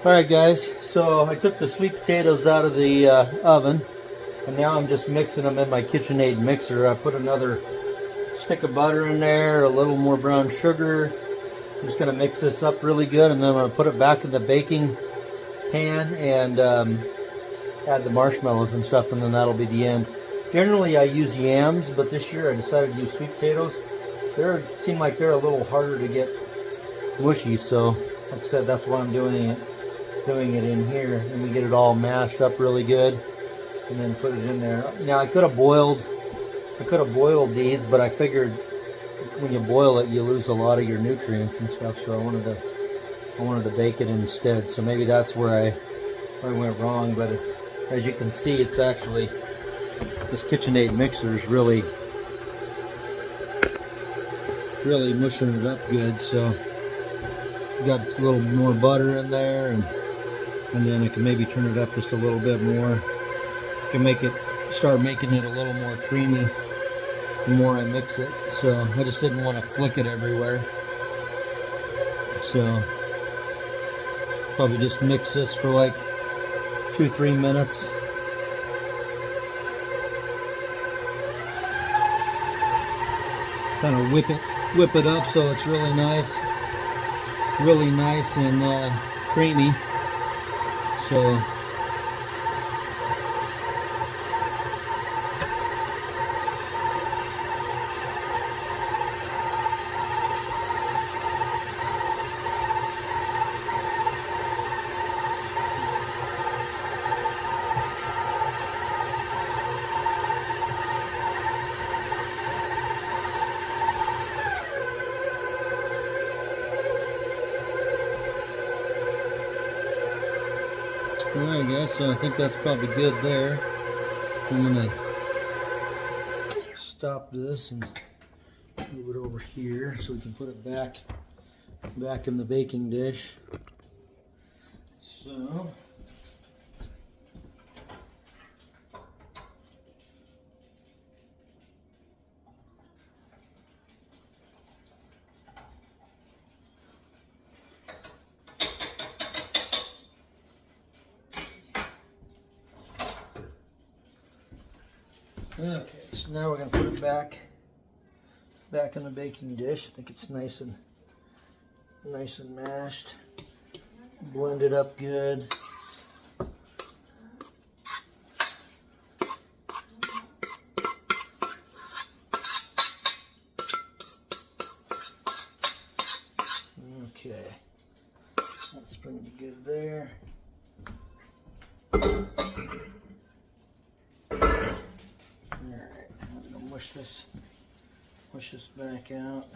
[SPEAKER 1] Alright guys, so I took the sweet potatoes out of the oven, and now I'm just mixing them in my KitchenAid mixer. I put another stick of butter in there, a little more brown sugar. I'm just going to mix this up really good, and then I'm going to put it back in the baking pan and add the marshmallows and stuff, and then that'll be the end. Generally I use yams, but this year I decided to use sweet potatoes. They seem like they're a little harder to get mushy, so like I said, that's why I'm doing it in here, and we get it all mashed up really good, and then put it in there. Now I could have boiled these, but I figured when you boil it, you lose a lot of your nutrients and stuff. So I wanted to bake it instead. So maybe that's where I went wrong. But as you can see, it's actually, this KitchenAid mixer is really mushing it up good. So got a little more butter in there, and then I can maybe turn it up just a little bit more. I can start making it a little more creamy the more I mix it. So I just didn't want to flick it everywhere. So probably just mix this for like 2-3 minutes. Kind of whip it up so it's really nice and creamy. So alright guys, so I think that's probably good there. I'm going to stop this and move it over here so we can put it back in the baking dish. So okay, so now we're going to put it back in the baking dish. I think it's nice and mashed. Blend it up good. Okay, that's pretty good there. Push this back out.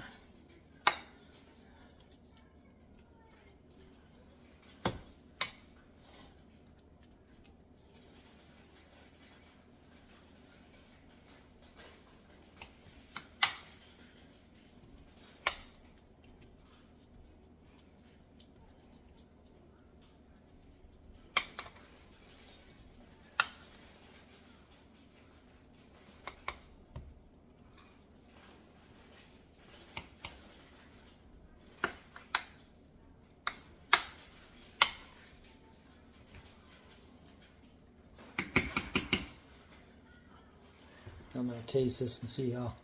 [SPEAKER 1] I'm going to taste this and see how.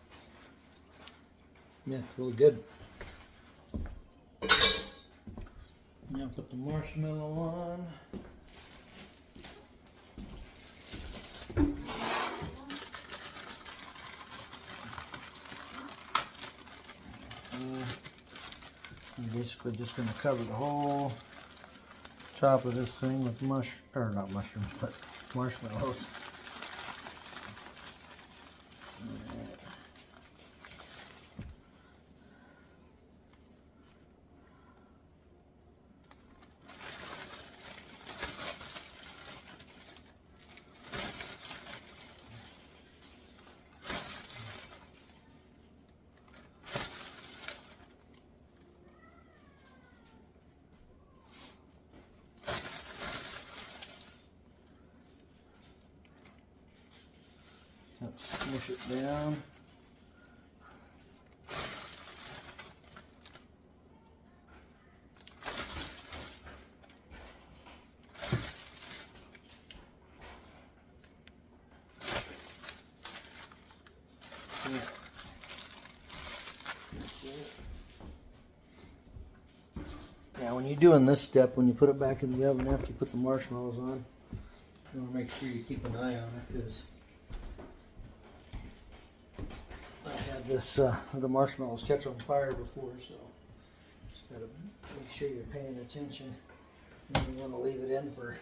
[SPEAKER 1] Yeah, really good. Now put the marshmallow on. I'm basically just going to cover the whole top of this thing with not mushrooms, but marshmallows. Let's smush it down. Now when you're doing this step, when you put it back in the oven after you put the marshmallows on, you want to make sure you keep an eye on it, because I had this the marshmallows catch on fire before, so just gotta make sure you're paying attention. And you want to leave it in for,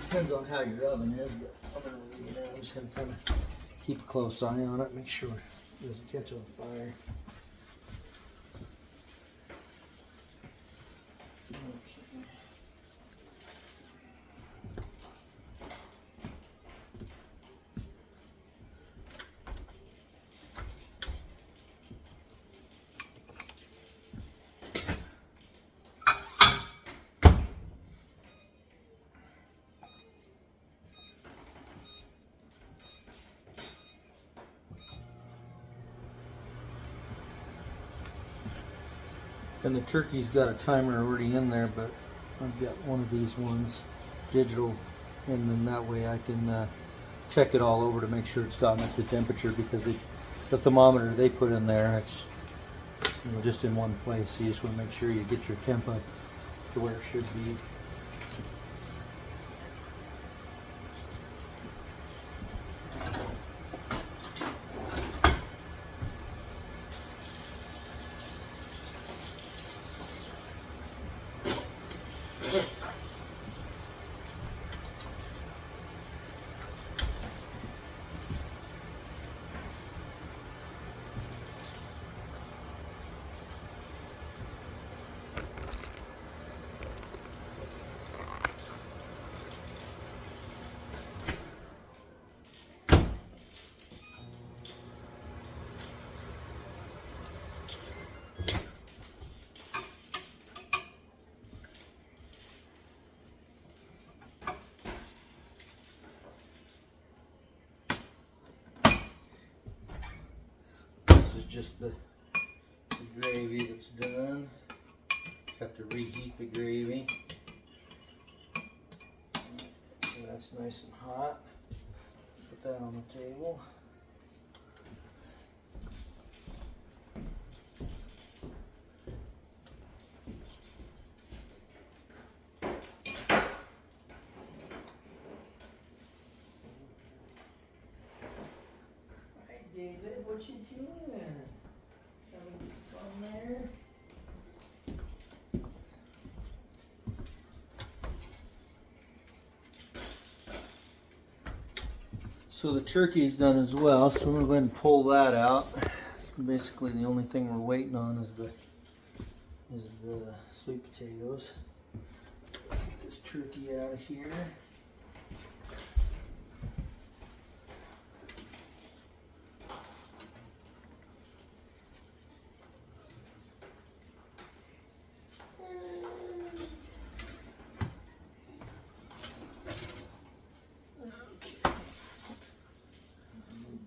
[SPEAKER 1] depends on how your oven is, but I'm gonna leave it in. I'm just gonna kind of keep a close eye on it, make sure it doesn't catch on fire. Okay. And the turkey's got a timer already in there, but I've got one of these ones, digital, and then that way I can check it all over to make sure it's gotten up to temperature, because the thermometer they put in there, it's just in one place, so you just want to make sure you get your temp up to where it should be. This is just the gravy that's done. Have to reheat the gravy. So that's nice and hot. Put that on the table. Hey David, what you doing? Having some fun there? So the turkey is done as well, so we're going to go ahead and pull that out. Basically the only thing we're waiting on is the sweet potatoes. Get this turkey out of here.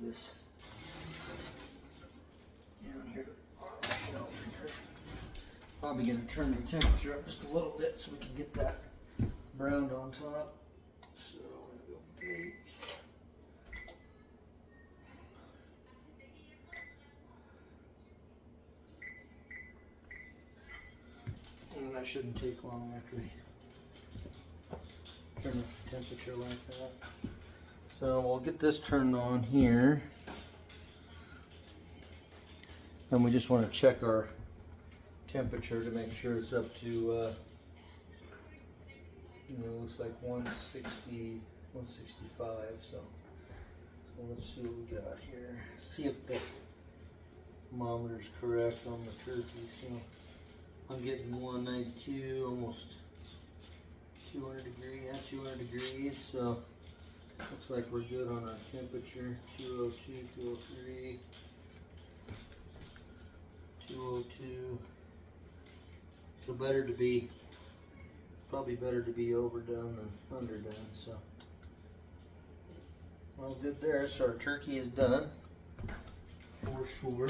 [SPEAKER 1] This down here on the shelf here. Probably going to turn the temperature up just a little bit so we can get that browned on top. So I'm going to go bake. And that shouldn't take long after we turn up the temperature like that. So we'll get this turned on here, and we just want to check our temperature to make sure it's up to, looks like 160, 165. So let's see what we got here. See if the thermometer is correct on the turkey. So I'm getting 192, almost 200 degrees. Yeah, 200 degrees. So looks like we're good on our temperature. 202, 203, 202. So probably better to be overdone than underdone. So all good there. So our turkey is done for sure.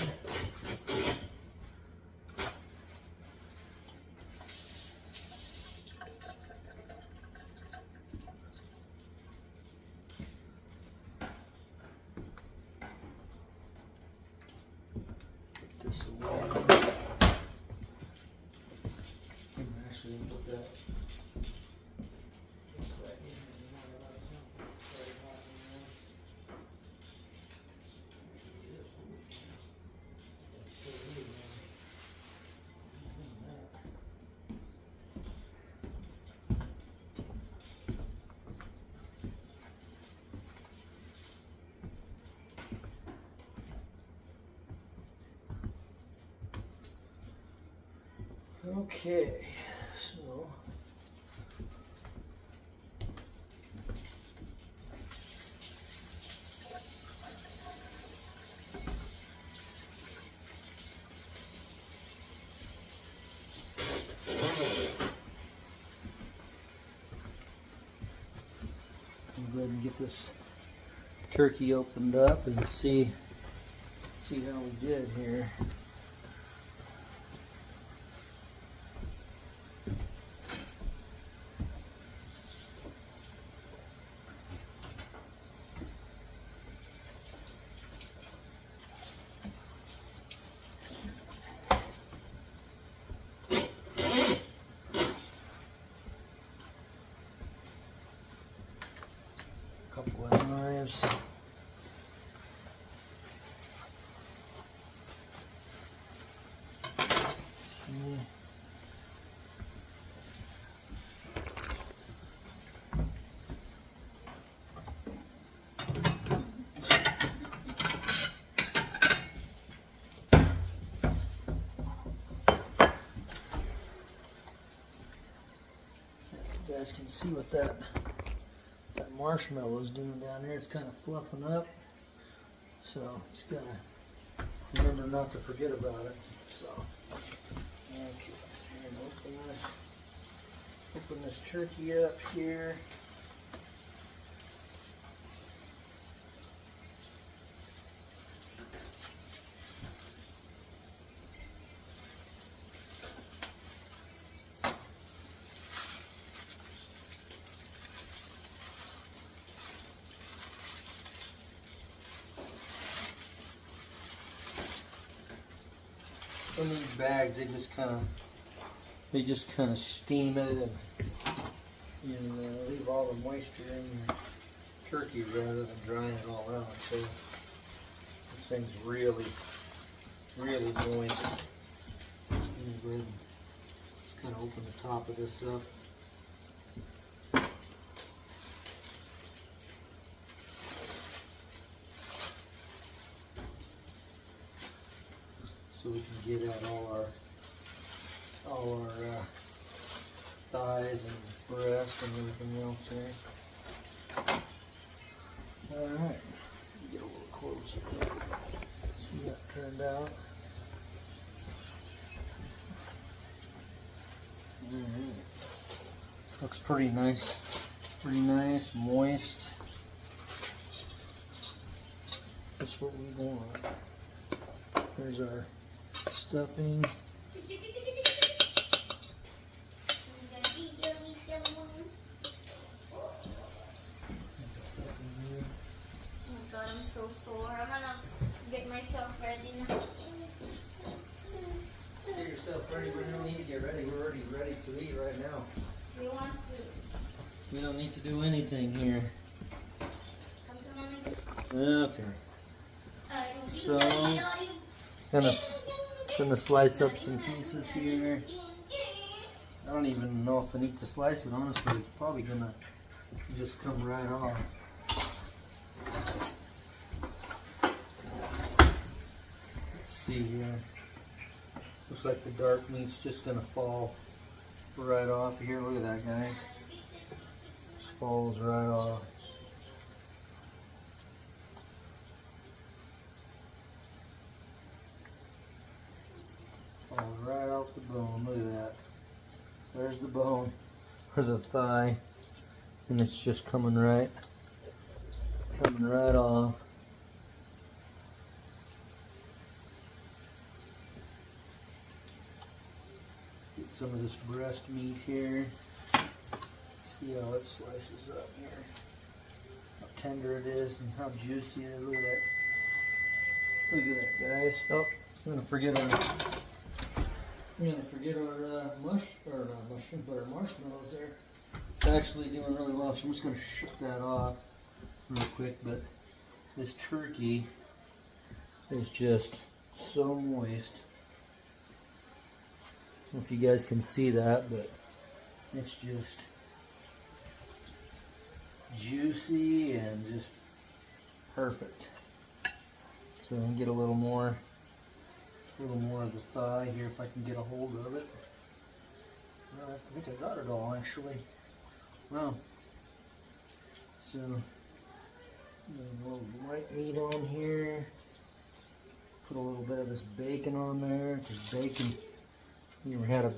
[SPEAKER 1] Okay, so I'll go ahead and get this turkey opened up and see how we did here. Couple of knives. Okay. You guys can see what that marshmallow is doing down there. It's kind of fluffing up, so just gotta remember not to forget about it. So, okay, and open this turkey up here. In these bags, they just kind of steam it and leave all the moisture in your turkey rather than drying it all out. So this thing's really moist. I'm gonna go ahead and just kind of open the top of this up. So we can get at all our thighs and breast and everything else here. All right, get a little closer. See how it turned out. All right. Looks pretty nice, moist. That's what we want. There's our stuffing.
[SPEAKER 2] Oh God, I'm so sore. I'm gonna get myself ready now.
[SPEAKER 1] Get yourself ready. We don't need to get ready. We're already ready to eat right now.
[SPEAKER 2] You want to?
[SPEAKER 1] We don't need to do anything here.
[SPEAKER 2] Come to mommy.
[SPEAKER 1] Okay. So, gonna slice up some pieces here. I don't even know if I need to slice it, honestly. It's probably gonna just come right off. Let's see here. Looks like the dark meat's just gonna fall right off here. Look at that, guys. Just falls right off. Falls right off the bone. Look at that. There's the bone, or the thigh, and it's just coming right off. Get some of this breast meat here. See how it slices up here. How tender it is and how juicy it is. Look at that. Look at that, guys. Oh, I'm gonna forget our mushroom, but our marshmallows there. It's actually doing really well, so I'm just gonna shut that off real quick. But this turkey is just so moist. I don't know if you guys can see that, but it's just juicy and just perfect. So I'm gonna get a little more of the thigh here if I can get a hold of it. I think I got it all actually. Wow. So, a little white meat on here. Put a little bit of this bacon on there, because bacon, you ever had a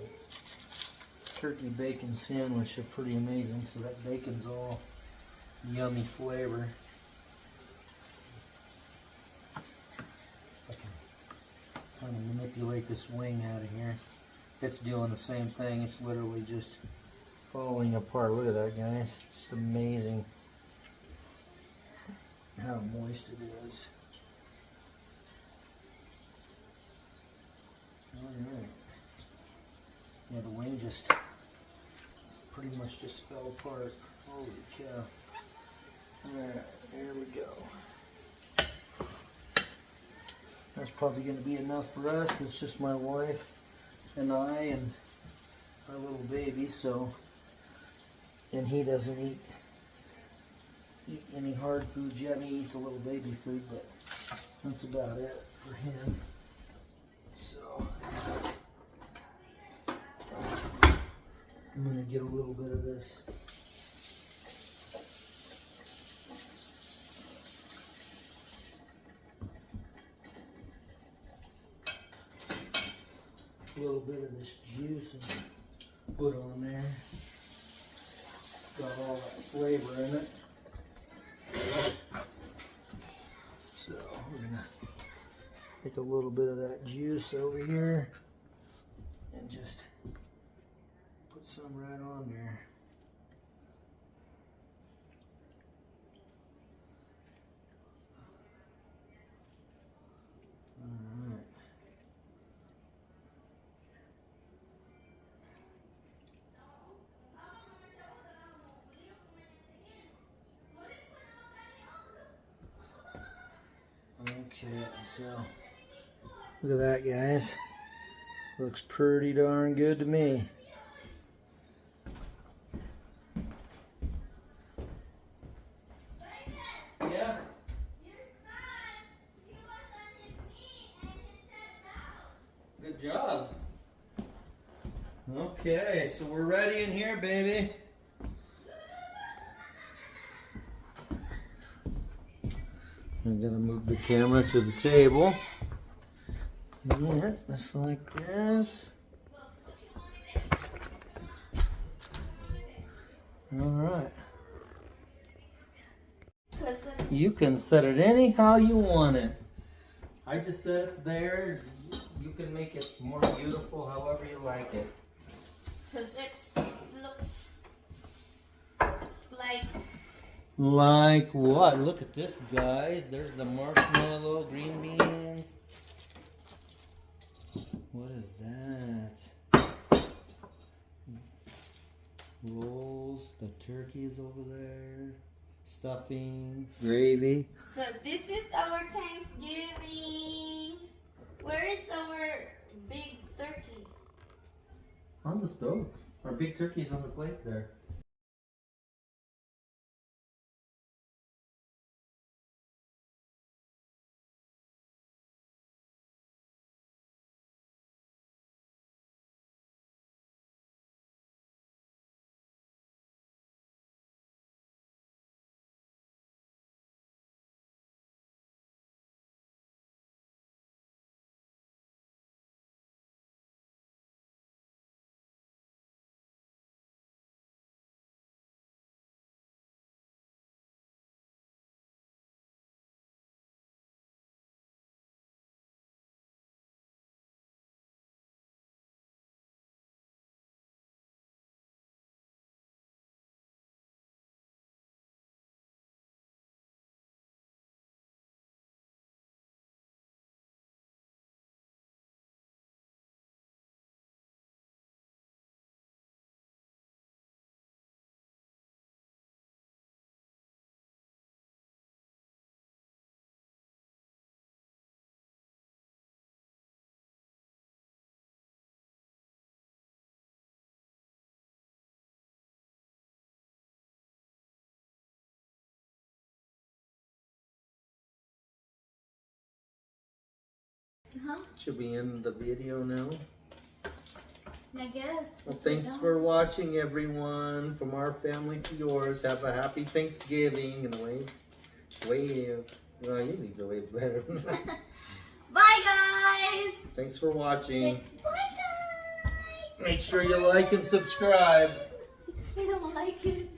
[SPEAKER 1] turkey bacon sandwich, they're pretty amazing, so that bacon's all yummy flavor. I can kind of manipulate this wing out of here. It's doing the same thing, it's literally just falling apart. Look at that, guys. Just amazing how moist it is. Alright. Yeah, the wing just pretty much just fell apart. Holy cow. Alright, there we go. That's probably going to be enough for us. It's just my wife and I and our little baby, so, and he doesn't eat any hard foods yet. He eats a little baby food, but that's about it for him. So I'm going to get a little bit of this juice and put on there. Got all that flavor in it. So we're going to take a little bit of that juice over here and just put some right on there. Alright. Okay, so look at that, guys. Looks pretty darn good to me. Yeah. Good job. Okay, so we're ready in here, baby. I'm gonna move the camera to the table. Alright, just like this. Alright. You can set it anyhow you want it. I just set it there. You can make it more beautiful however you like it.
[SPEAKER 2] Because it looks like...
[SPEAKER 1] Like what? Look at this, guys. There's the marshmallow, green beans. What is that? Rolls. The turkey's over there. Stuffing. Gravy.
[SPEAKER 2] So this is our Thanksgiving. Where is our big turkey?
[SPEAKER 1] On the stove. Our big turkey's on the plate there.
[SPEAKER 2] Huh?
[SPEAKER 1] Should be in the video now.
[SPEAKER 2] I guess.
[SPEAKER 1] Well, thanks for watching, everyone. From our family to yours, have a happy Thanksgiving and wave. No, you need to wave better.
[SPEAKER 2] Bye, guys.
[SPEAKER 1] Thanks for watching.
[SPEAKER 2] Bye, guys.
[SPEAKER 1] Make sure you like and subscribe.
[SPEAKER 2] I don't like it.